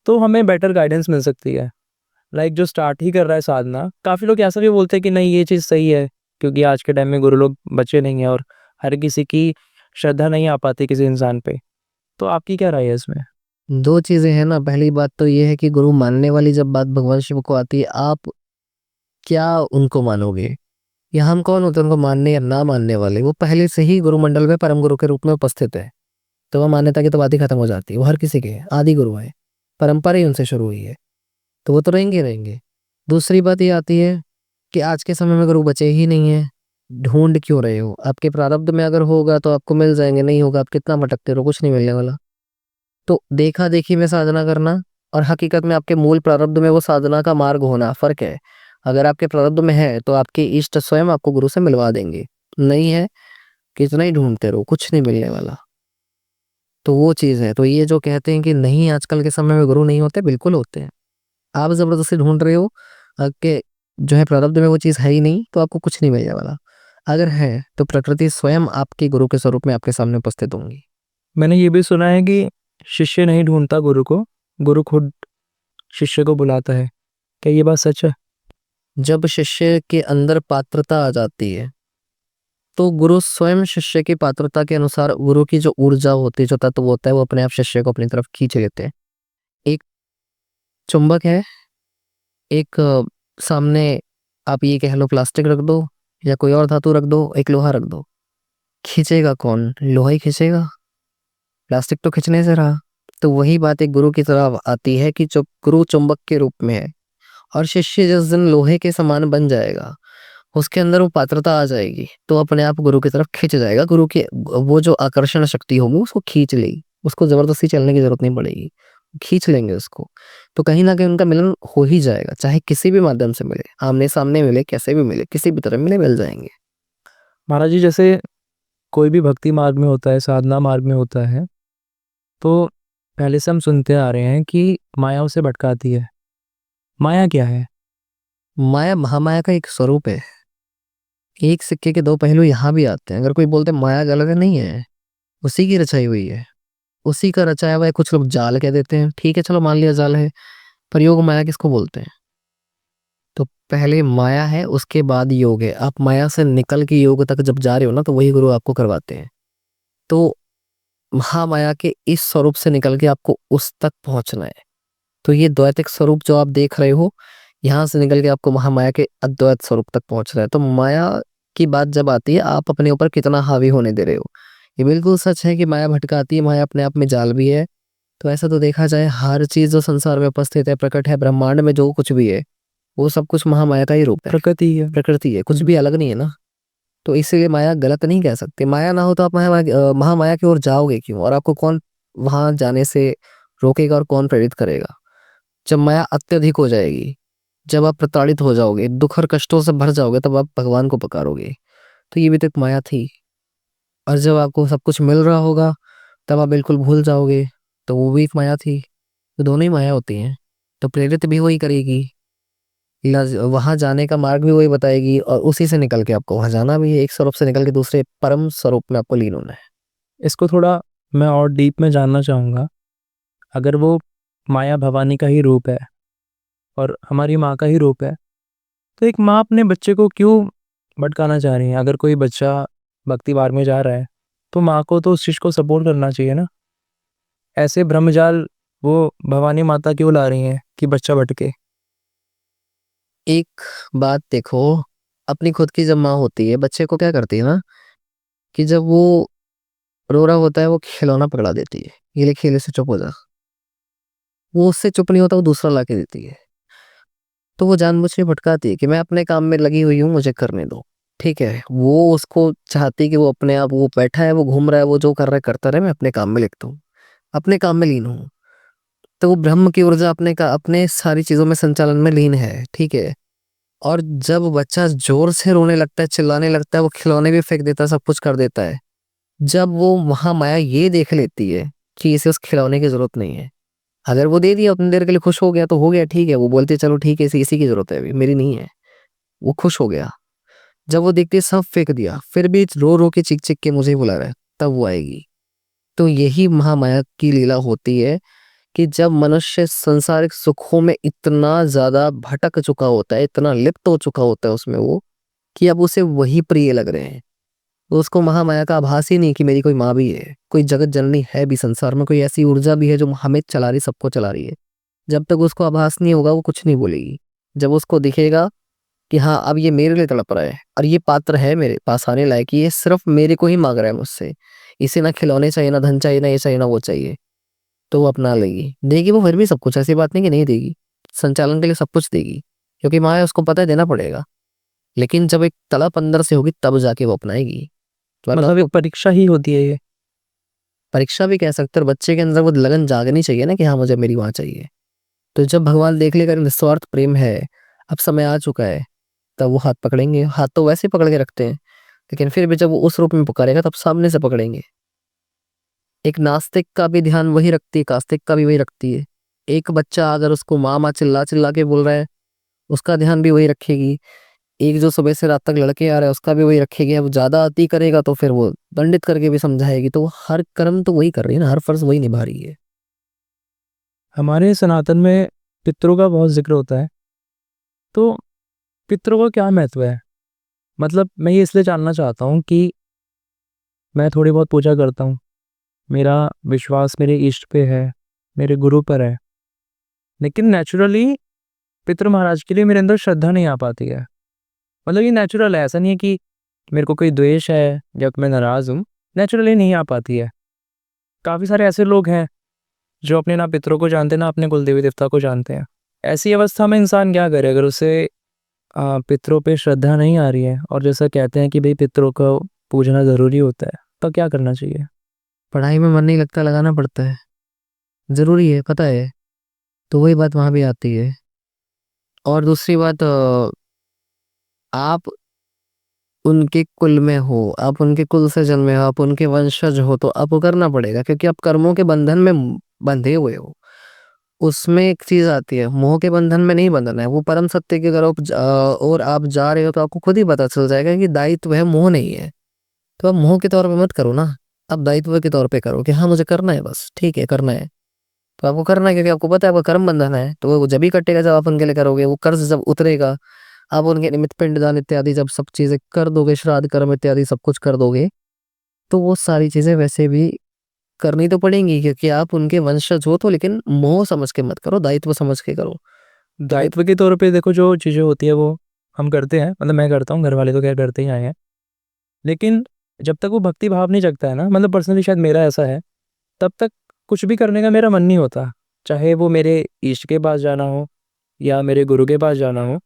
तो हमें बेटर गाइडेंस मिल सकती है। लाइक जो स्टार्ट ही कर रहा है साधना, काफ़ी लोग ऐसा भी बोलते हैं कि नहीं ये चीज़ सही है, क्योंकि आज के टाइम में गुरु लोग बचे नहीं हैं और हर किसी की श्रद्धा नहीं आ पाती किसी इंसान पे। तो आपकी क्या राय है इसमें? दो चीजें हैं ना, पहली बात तो ये है कि गुरु मानने वाली जब बात भगवान शिव को आती है, आप क्या उनको मानोगे, या हम कौन होते हैं उनको मानने या ना मानने वाले। वो पहले से ही गुरु मंडल में परम गुरु के रूप में उपस्थित है, तो वह मान्यता की तो बात ही खत्म हो जाती है। वो हर किसी के आदि गुरु है, परंपरा ही उनसे शुरू हुई है, तो वो तो रहेंगे ही रहेंगे। दूसरी बात ये आती है कि आज के समय में गुरु बचे ही नहीं है, ढूंढ क्यों रहे हो? आपके प्रारब्ध में अगर होगा तो आपको मिल जाएंगे, नहीं होगा आप कितना भटकते रहो, कुछ नहीं मिलने वाला। तो देखा देखी में साधना करना और हकीकत में आपके मूल प्रारब्ध में वो साधना का मार्ग होना, फर्क है। अगर आपके प्रारब्ध में है तो आपके इष्ट स्वयं आपको गुरु से मिलवा देंगे, नहीं है कितना ही ढूंढते रहो, कुछ नहीं मिलने वाला। तो वो चीज है। तो ये जो कहते हैं कि नहीं आजकल के समय में गुरु नहीं होते, बिल्कुल होते हैं। आप जबरदस्ती ढूंढ रहे हो, आपके जो है प्रारब्ध में वो चीज है ही नहीं, तो आपको कुछ नहीं मिलने वाला। अगर है तो प्रकृति स्वयं आपके गुरु के स्वरूप में आपके सामने उपस्थित होंगी। मैंने ये भी सुना है कि शिष्य नहीं ढूंढता गुरु को, गुरु खुद शिष्य को बुलाता है। क्या ये बात सच है? जब शिष्य के अंदर पात्रता आ जाती है तो गुरु स्वयं शिष्य की पात्रता के अनुसार, गुरु की जो ऊर्जा होती है, जो तत्व होता है, वो अपने आप शिष्य को अपनी तरफ खींच लेते हैं। एक चुंबक है, एक सामने आप ये कह लो प्लास्टिक रख दो या कोई और धातु रख दो, एक लोहा रख दो, खींचेगा कौन? लोहा ही खींचेगा, प्लास्टिक तो खींचने से रहा। तो वही बात एक गुरु की तरफ आती है कि जो गुरु चुंबक के रूप में है और शिष्य जिस दिन लोहे के समान बन जाएगा, उसके अंदर वो पात्रता आ जाएगी, तो अपने आप गुरु की तरफ खींच जाएगा। गुरु की वो जो आकर्षण शक्ति होगी उसको खींच लेगी, उसको जबरदस्ती चलने की जरूरत नहीं पड़ेगी, खींच लेंगे उसको। तो कहीं ना कहीं उनका मिलन हो ही जाएगा, चाहे किसी भी माध्यम से मिले, आमने सामने मिले, कैसे भी मिले, किसी भी तरह मिले, मिल जाएंगे। महाराज जी, जैसे कोई भी भक्ति मार्ग में होता है, साधना मार्ग में होता है, तो पहले से हम सुनते आ रहे हैं कि माया उसे भटकाती है। माया क्या है? माया महामाया का एक स्वरूप है। एक सिक्के के दो पहलू यहाँ भी आते हैं। अगर कोई बोलते माया गलत है, नहीं है, उसी की रचाई हुई है, उसी का रचाया हुआ है। कुछ लोग जाल कह देते हैं, ठीक है चलो मान लिया जाल है, पर योग माया किसको बोलते हैं? तो पहले माया है, उसके बाद योग है। आप माया से निकल के योग तक जब जा रहे हो ना, तो वही गुरु आपको करवाते हैं। तो महामाया के इस स्वरूप से निकल के आपको उस तक पहुंचना है। तो ये द्वैतिक स्वरूप जो आप देख रहे हो, यहाँ से निकल के आपको महामाया के अद्वैत स्वरूप तक पहुंचना है। तो माया की बात जब आती है, आप अपने ऊपर कितना हावी होने दे रहे हो। ये बिल्कुल सच है कि माया भटकाती है, माया अपने आप में जाल भी है। तो ऐसा तो देखा जाए, हर चीज जो संसार में उपस्थित है, प्रकट है, ब्रह्मांड में जो कुछ भी है, वो सब कुछ महामाया का ही रूप है, प्रकृति है। प्रकृति है, कुछ भी अलग नहीं है ना। तो इसीलिए माया गलत नहीं कह सकते। माया ना हो तो आप महामाया की ओर जाओगे क्यों? और आपको कौन वहां जाने से रोकेगा और कौन प्रेरित करेगा? जब माया अत्यधिक हो जाएगी, जब आप प्रताड़ित हो जाओगे, दुख और कष्टों से भर जाओगे, तब आप भगवान को पुकारोगे। तो ये भी तो एक माया थी। और जब आपको सब कुछ मिल रहा होगा, तब आप बिल्कुल भूल जाओगे, तो वो भी एक माया थी। तो दोनों ही माया होती हैं। तो प्रेरित भी वही करेगी, वहां जाने का मार्ग भी वही बताएगी, और उसी से निकल के आपको वहां जाना भी है। एक स्वरूप से निकल के दूसरे परम स्वरूप में आपको लीन होना है। इसको थोड़ा मैं और डीप में जानना चाहूँगा। अगर वो माया भवानी का ही रूप है और हमारी माँ का ही रूप है, तो एक माँ अपने बच्चे को क्यों भटकाना चाह रही है? अगर कोई बच्चा भक्ति मार्ग में जा रहा है तो माँ को तो उस चीज़ को सपोर्ट करना चाहिए ना। ऐसे ब्रह्मजाल वो भवानी माता क्यों ला रही हैं कि बच्चा भटके? एक बात देखो, अपनी खुद की जब माँ होती है, बच्चे को क्या करती है ना, कि जब वो रो रहा होता है, वो खिलौना पकड़ा देती है, ये ले खेले से चुप हो जा। वो उससे चुप नहीं होता, वो दूसरा ला के देती है। तो वो जानबूझ के भटकाती है कि मैं अपने काम में लगी हुई हूँ, मुझे करने दो। ठीक है, वो उसको चाहती कि वो अपने आप, वो बैठा है, वो घूम रहा है, वो जो कर रहा है करता रहे, मैं अपने काम में लिखता हूँ, अपने काम में लीन हूँ। तो वो ब्रह्म की ऊर्जा अपने सारी चीजों में संचालन में लीन है, ठीक है। और जब बच्चा जोर से रोने लगता है, चिल्लाने लगता है, वो खिलौने भी फेंक देता है, सब कुछ कर देता है, जब वो महामाया ये देख लेती है कि इसे उस खिलौने की जरूरत नहीं है, अगर वो दे दिया उतनी देर के लिए, खुश हो गया तो हो गया, ठीक है, वो बोलती है चलो ठीक है, इसी की जरूरत है, अभी मेरी नहीं है, वो खुश हो गया। जब वो देखती है सब फेंक दिया, फिर भी रो रो के चिक चिक के मुझे ही बुला रहा है, तब वो आएगी। तो यही महामाया की लीला होती है कि जब मनुष्य संसारिक सुखों में इतना ज्यादा भटक चुका होता है, इतना लिप्त हो चुका होता है उसमें वो, कि अब उसे वही प्रिय लग रहे हैं। तो उसको महामाया का आभास ही नहीं कि मेरी कोई माँ भी है, कोई जगत जननी है भी, संसार में कोई ऐसी ऊर्जा भी है जो हमें चला रही, सबको चला रही है। जब तक उसको आभास नहीं होगा वो कुछ नहीं बोलेगी। जब उसको दिखेगा कि हाँ अब ये मेरे लिए तड़प रहा है और ये पात्र है मेरे पास आने लायक, ये सिर्फ मेरे को ही मांग रहा है मुझसे, इसे ना खिलौने चाहिए, ना धन चाहिए, ना ये चाहिए, ना वो चाहिए, तो वो अपना लेगी, देगी वो फिर भी सब कुछ, ऐसी बात नहीं कि नहीं देगी, संचालन के लिए सब कुछ देगी, क्योंकि माँ है, उसको पता है देना पड़ेगा। लेकिन जब एक तड़प अंदर से होगी तब जाके वो अपनाएगी। वरना मतलब एक परीक्षा ही होती है ये। परीक्षा भी कह सकते हैं, और बच्चे के अंदर वो लगन जागनी चाहिए ना कि हाँ मुझे मेरी माँ चाहिए। तो जब भगवान देख लेकर निस्वार्थ प्रेम है, अब समय आ चुका है, तब वो हाथ पकड़ेंगे। हाथ तो वैसे ही पकड़ के रखते हैं, लेकिन फिर भी जब वो उस रूप में पुकारेगा तब सामने से पकड़ेंगे। एक नास्तिक का भी ध्यान वही रखती है, एक आस्तिक का भी वही रखती है। एक बच्चा अगर उसको माँ माँ चिल्ला चिल्ला के बोल रहा है, उसका ध्यान भी वही रखेगी। एक जो सुबह से रात तक लड़के आ रहा है उसका भी वही रखेगी। अब ज्यादा अति करेगा तो फिर वो दंडित करके भी समझाएगी। तो वो हर कर्म तो वही कर रही है ना, हर फर्ज वही निभा रही है। हमारे सनातन में पितरों का बहुत जिक्र होता है, तो पितरों का क्या महत्व है? मतलब मैं ये इसलिए जानना चाहता हूँ कि मैं थोड़ी बहुत पूजा करता हूँ, मेरा विश्वास मेरे इष्ट पे है, मेरे गुरु पर है, लेकिन नेचुरली पितृ महाराज के लिए मेरे अंदर श्रद्धा नहीं आ पाती है। मतलब ये नेचुरल है, ऐसा नहीं है कि मेरे को कोई द्वेष है या मैं नाराज़ हूँ, नेचुरली नहीं आ पाती है। काफ़ी सारे ऐसे लोग हैं जो अपने ना पितरों को जानते ना अपने कुल देवी देवता को जानते हैं। ऐसी अवस्था में इंसान क्या करे अगर उसे पितरों पे श्रद्धा नहीं आ रही है, और जैसा कहते हैं कि भाई पितरों को पूजना ज़रूरी होता है, तो क्या करना चाहिए? पढ़ाई में मन नहीं लगता, लगाना पड़ता है, जरूरी है, पता है। तो वही बात वहां भी आती है। और दूसरी बात, आप उनके कुल में हो, आप उनके कुल से जन्मे हो, आप उनके वंशज हो, तो आपको करना पड़ेगा, क्योंकि आप कर्मों के बंधन में बंधे हुए हो। उसमें एक चीज आती है, मोह के बंधन में नहीं बंधना है, वो परम सत्य की तरफ और आप जा रहे हो तो आपको खुद ही पता चल जाएगा कि दायित्व है, मोह नहीं है। तो आप मोह के तौर पे मत करो ना, आप दायित्व के तौर पे करो कि हाँ मुझे करना है, बस ठीक है करना है। तो आपको करना है क्योंकि आपको पता है आपका कर्म बंधन है, तो वो जब ही कटेगा जब आप उनके लिए करोगे, वो कर्ज जब उतरेगा, आप उनके निमित्त पिंडदान इत्यादि जब सब चीजें कर दोगे, श्राद्ध कर्म इत्यादि सब कुछ कर दोगे, तो वो सारी चीजें वैसे भी करनी तो पड़ेंगी, क्योंकि आप उनके वंशज हो। तो लेकिन मोह समझ के मत करो, दायित्व समझ के करो। दायित्व के तौर पे देखो, जो चीज़ें होती है वो हम करते हैं, मतलब मैं करता हूँ, घर वाले तो क्या करते ही आए हैं, लेकिन जब तक वो भक्ति भाव नहीं जगता है ना, मतलब पर्सनली शायद मेरा ऐसा है, तब तक कुछ भी करने का मेरा मन नहीं होता। चाहे वो मेरे इष्ट के पास जाना हो या मेरे गुरु के पास जाना हो,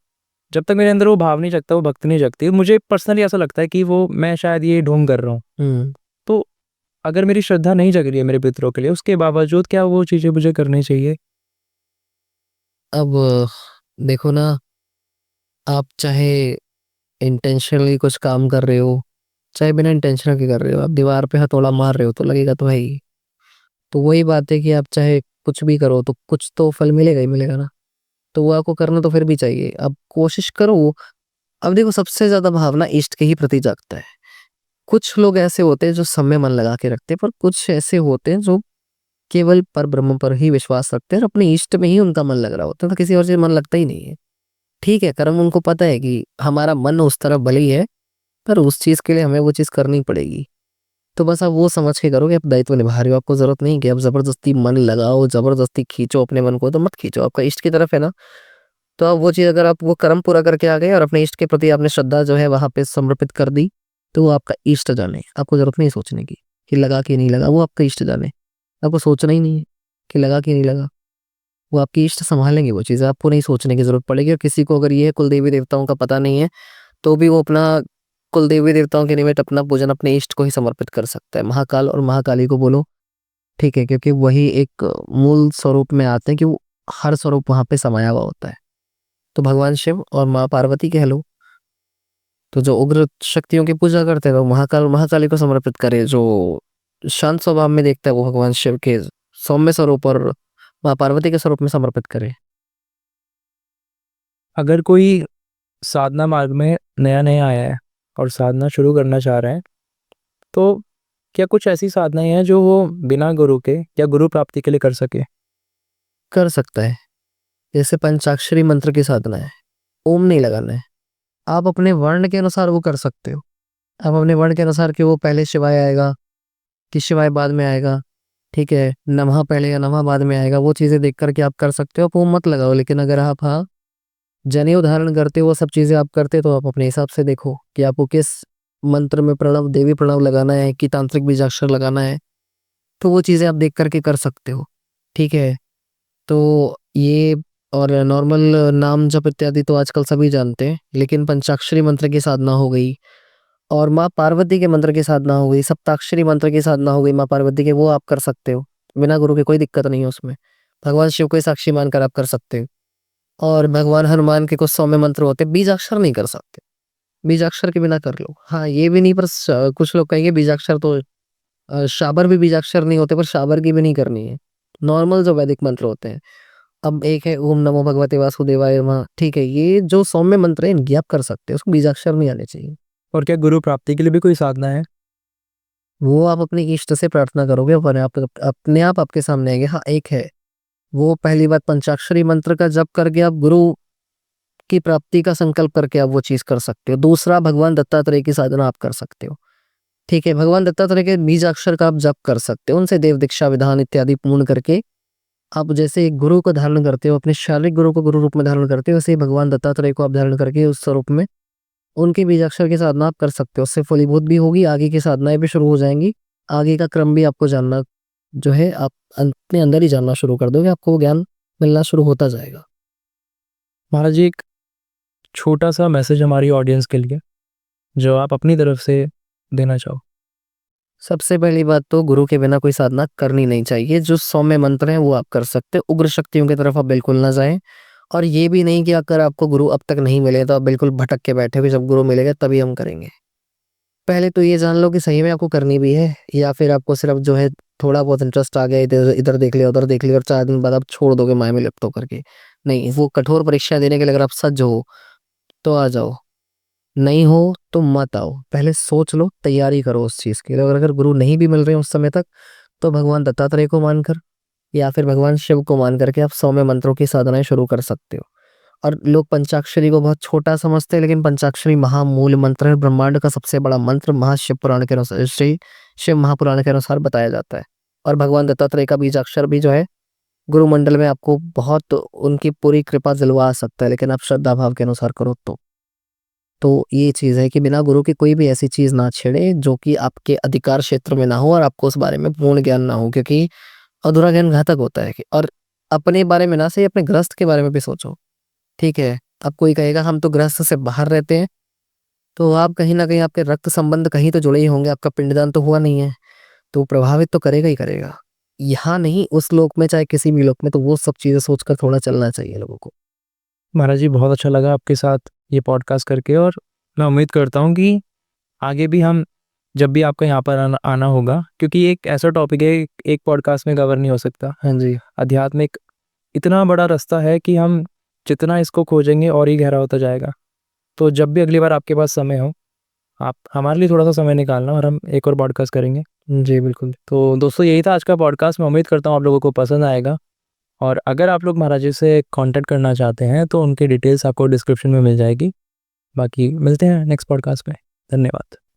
जब तक मेरे अंदर वो भाव नहीं जगता, वो भक्ति नहीं जगती, मुझे पर्सनली ऐसा लगता है कि वो मैं शायद ये ढोंग कर रहा हूँ। हम्म। तो अगर मेरी श्रद्धा नहीं जग रही है मेरे पितरों के लिए, उसके बावजूद क्या वो चीज़ें मुझे करनी चाहिए? अब देखो ना, आप चाहे इंटेंशनली कुछ काम कर रहे हो, चाहे बिना इंटेंशनल के कर रहे हो, आप दीवार पे हथौड़ा मार रहे हो तो लगेगा तो है ही। तो वही बात है कि आप चाहे कुछ भी करो तो कुछ तो फल मिलेगा ही मिलेगा ना। तो वो आपको करना तो फिर भी चाहिए, अब कोशिश करो। अब देखो, सबसे ज्यादा भावना इष्ट के ही प्रति जागता है। कुछ लोग ऐसे होते हैं जो समय मन लगा के रखते हैं, पर कुछ ऐसे होते हैं जो केवल पर ब्रह्म पर ही विश्वास रखते हैं और अपने इष्ट में ही उनका मन लग रहा होता है, तो किसी और चीज मन लगता ही नहीं है। ठीक है, कर्म उनको पता है कि हमारा मन उस तरफ भले ही है, पर उस चीज के लिए हमें वो चीज करनी पड़ेगी। तो बस आप वो समझ के करो कि आप दायित्व निभा रहे हो, आपको जरूरत नहीं कि आप जबरदस्ती मन लगाओ, जबरदस्ती खींचो अपने मन को, तो मत खींचो, आपका इष्ट की तरफ है ना। तो आप वो चीज, अगर आप वो कर्म पूरा करके आ गए और अपने इष्ट के प्रति आपने श्रद्धा जो है वहां पे समर्पित कर दी, तो वो आपका इष्ट जाने, आपको जरूरत नहीं सोचने की कि लगा कि नहीं लगा, वो आपका इष्ट जाने। आपको सोचना ही नहीं है कि लगा कि नहीं लगा, वो आपकी इष्ट संभालेंगे वो चीज़, आपको नहीं सोचने की जरूरत पड़ेगी। और किसी को अगर ये कुल देवी देवताओं का पता नहीं है, तो भी वो अपना कुल देवी देवताओं के निमित्त अपना पूजन अपने इष्ट को ही समर्पित कर सकता है। महाकाल और महाकाली को बोलो, ठीक है, क्योंकि वही एक मूल स्वरूप में आते हैं कि वो हर स्वरूप वहाँ पे समाया हुआ होता है। तो भगवान शिव और माँ पार्वती कह लो, तो जो उग्र शक्तियों की पूजा करते हैं वो महाकाल महाकाली को समर्पित करे। जो शांत स्वभाव में देखता है वो भगवान शिव के सौम्य स्वरूप और माँ पार्वती के स्वरूप में समर्पित करे। अगर कोई साधना मार्ग में नया नया आया है और साधना शुरू करना चाह रहा है, तो क्या कुछ ऐसी साधनाएं हैं जो वो बिना गुरु के या गुरु प्राप्ति के लिए कर सके? कर सकता है। जैसे पंचाक्षरी मंत्र की साधना है, ओम नहीं लगाना है, आप अपने वर्ण के अनुसार वो कर सकते हो। आप अपने वर्ण के अनुसार कि वो पहले शिवाय आएगा कि शिवाय बाद में आएगा, ठीक है, नमः पहले या नमः बाद में आएगा, वो चीज़ें देख करके आप कर सकते हो। आप ओम मत लगाओ, लेकिन अगर आप हाँ जनेऊ धारण करते हो, वो सब चीज़ें आप करते, तो आप अपने हिसाब से देखो कि आपको किस मंत्र में प्रणव देवी प्रणव लगाना है कि तांत्रिक बीजाक्षर लगाना है, तो वो चीज़ें आप देख करके कर सकते हो, ठीक है। तो ये और नॉर्मल नाम जप इत्यादि तो आजकल सभी जानते हैं, लेकिन पंचाक्षरी मंत्र की साधना हो गई और माँ पार्वती के मंत्र की साधना हो गई, सप्ताक्षरी मंत्र की साधना हो गई माँ पार्वती के, वो आप कर सकते हो बिना गुरु के, कोई दिक्कत नहीं है उसमें। भगवान शिव को ही साक्षी मानकर आप कर सकते हो। और भगवान हनुमान के कुछ सौम्य मंत्र होते हैं, बीजाक्षर नहीं कर सकते, बीजाक्षर के बिना कर लो। हाँ ये भी नहीं, पर कुछ लोग कहेंगे बीजाक्षर तो शाबर भी बीजाक्षर नहीं होते, पर शाबर की भी नहीं करनी है। नॉर्मल जो वैदिक मंत्र होते हैं, अब एक है ओम नमो भगवते वासुदेवाय नमः, ठीक है, ये जो सौम्य मंत्र है इनकी आप कर सकते हो, उसको बीजाक्षर नहीं आने चाहिए। और क्या गुरु प्राप्ति के लिए भी कोई साधना है? वो आप अपने इष्ट से प्रार्थना करोगे, अपने आप आपके सामने आएंगे। हाँ एक है, वो पहली बात पंचाक्षरी मंत्र का जप करके आप गुरु की प्राप्ति का संकल्प करके आप वो चीज कर सकते हो। दूसरा, भगवान दत्तात्रेय की साधना आप कर सकते हो, ठीक है, भगवान दत्तात्रेय के बीजाक्षर का आप जप कर सकते हो, उनसे देव दीक्षा विधान इत्यादि पूर्ण करके आप जैसे एक गुरु को धारण करते हो, अपने शारीरिक गुरु को गुरु रूप में धारण करते हो, वैसे ही भगवान दत्तात्रेय को आप धारण करके उस स्वरूप में उनके बीजाक्षर की साधना आप कर सकते हो। उससे फलीभूत भी होगी, आगे की साधनाएं भी शुरू हो जाएंगी। आगे का क्रम भी आपको जानना जो है, आप अपने अंदर ही जानना शुरू कर दोगे, आपको वो ज्ञान मिलना शुरू होता जाएगा। महाराज जी, एक छोटा सा मैसेज हमारी ऑडियंस के लिए जो आप अपनी तरफ से देना चाहो। सबसे पहली बात तो गुरु के बिना कोई साधना करनी नहीं चाहिए। जो सौम्य मंत्र हैं वो आप कर सकते हो, उग्र शक्तियों की तरफ आप बिल्कुल ना जाएं। और ये भी नहीं कि अगर आपको गुरु अब तक नहीं मिले तो आप बिल्कुल भटक के बैठे हुए, जब गुरु मिलेगा तभी हम करेंगे। पहले तो ये जान लो कि सही में आपको करनी भी है, या फिर आपको सिर्फ जो है थोड़ा बहुत इंटरेस्ट आ गया, इधर इधर देख लिया उधर देख लिया और 4 दिन बाद आप छोड़ दोगे माया में लिप्त होकर के। नहीं, वो कठोर परीक्षा देने के लिए अगर आप सज्ज हो तो आ जाओ, नहीं हो तो मत आओ। पहले सोच लो, तैयारी करो उस चीज के लिए। और अगर गुरु नहीं भी मिल रहे उस समय तक, तो भगवान दत्तात्रेय को मानकर या फिर भगवान शिव को मान करके आप सौम्य मंत्रों की साधनाएं शुरू कर सकते हो। और लोग पंचाक्षरी को बहुत छोटा समझते हैं, लेकिन पंचाक्षरी महामूल मंत्र है, ब्रह्मांड का सबसे बड़ा मंत्र महाशिव पुराण के अनुसार, श्री शिव महापुराण के अनुसार बताया जाता है। और भगवान दत्तात्रेय का बीजाक्षर भी जो है गुरुमंडल में आपको बहुत उनकी पूरी कृपा दिलवा सकता है, लेकिन आप श्रद्धा भाव के अनुसार करो तो ये चीज है कि बिना गुरु की कोई भी ऐसी चीज ना छेड़े जो कि आपके अधिकार क्षेत्र में ना हो और आपको उस बारे में पूर्ण ज्ञान ना हो, क्योंकि अधूरा ज्ञान घातक होता है। और अपने बारे में ना सही, अपने गृहस्थ के बारे में भी सोचो, ठीक है। अब कोई कहेगा हम तो गृहस्थ से बाहर रहते हैं, तो आप कहीं ना कहीं आपके रक्त संबंध कहीं तो जुड़े ही होंगे, आपका पिंडदान तो हुआ नहीं है, तो प्रभावित तो करेगा ही करेगा। यहाँ नहीं, उस लोक में चाहे किसी भी लोक में, तो वो सब चीजें सोचकर थोड़ा चलना चाहिए लोगों को। महाराज जी, बहुत अच्छा लगा आपके साथ ये पॉडकास्ट करके, और मैं उम्मीद करता हूँ कि आगे भी हम जब भी आपका यहाँ पर आना होगा, क्योंकि एक ऐसा टॉपिक है एक पॉडकास्ट में कवर नहीं हो सकता। हाँ जी, आध्यात्मिक इतना बड़ा रास्ता है कि हम जितना इसको खोजेंगे और ही गहरा होता जाएगा। तो जब भी अगली बार आपके पास समय हो, आप हमारे लिए थोड़ा सा समय निकालना और हम एक और पॉडकास्ट करेंगे। जी बिल्कुल। तो दोस्तों, यही था आज का पॉडकास्ट। मैं उम्मीद करता हूँ आप लोगों को पसंद आएगा। और अगर आप लोग महाराज जी से कांटेक्ट करना चाहते हैं तो उनकी डिटेल्स आपको डिस्क्रिप्शन में मिल जाएगी। बाकी मिलते हैं नेक्स्ट पॉडकास्ट में। धन्यवाद।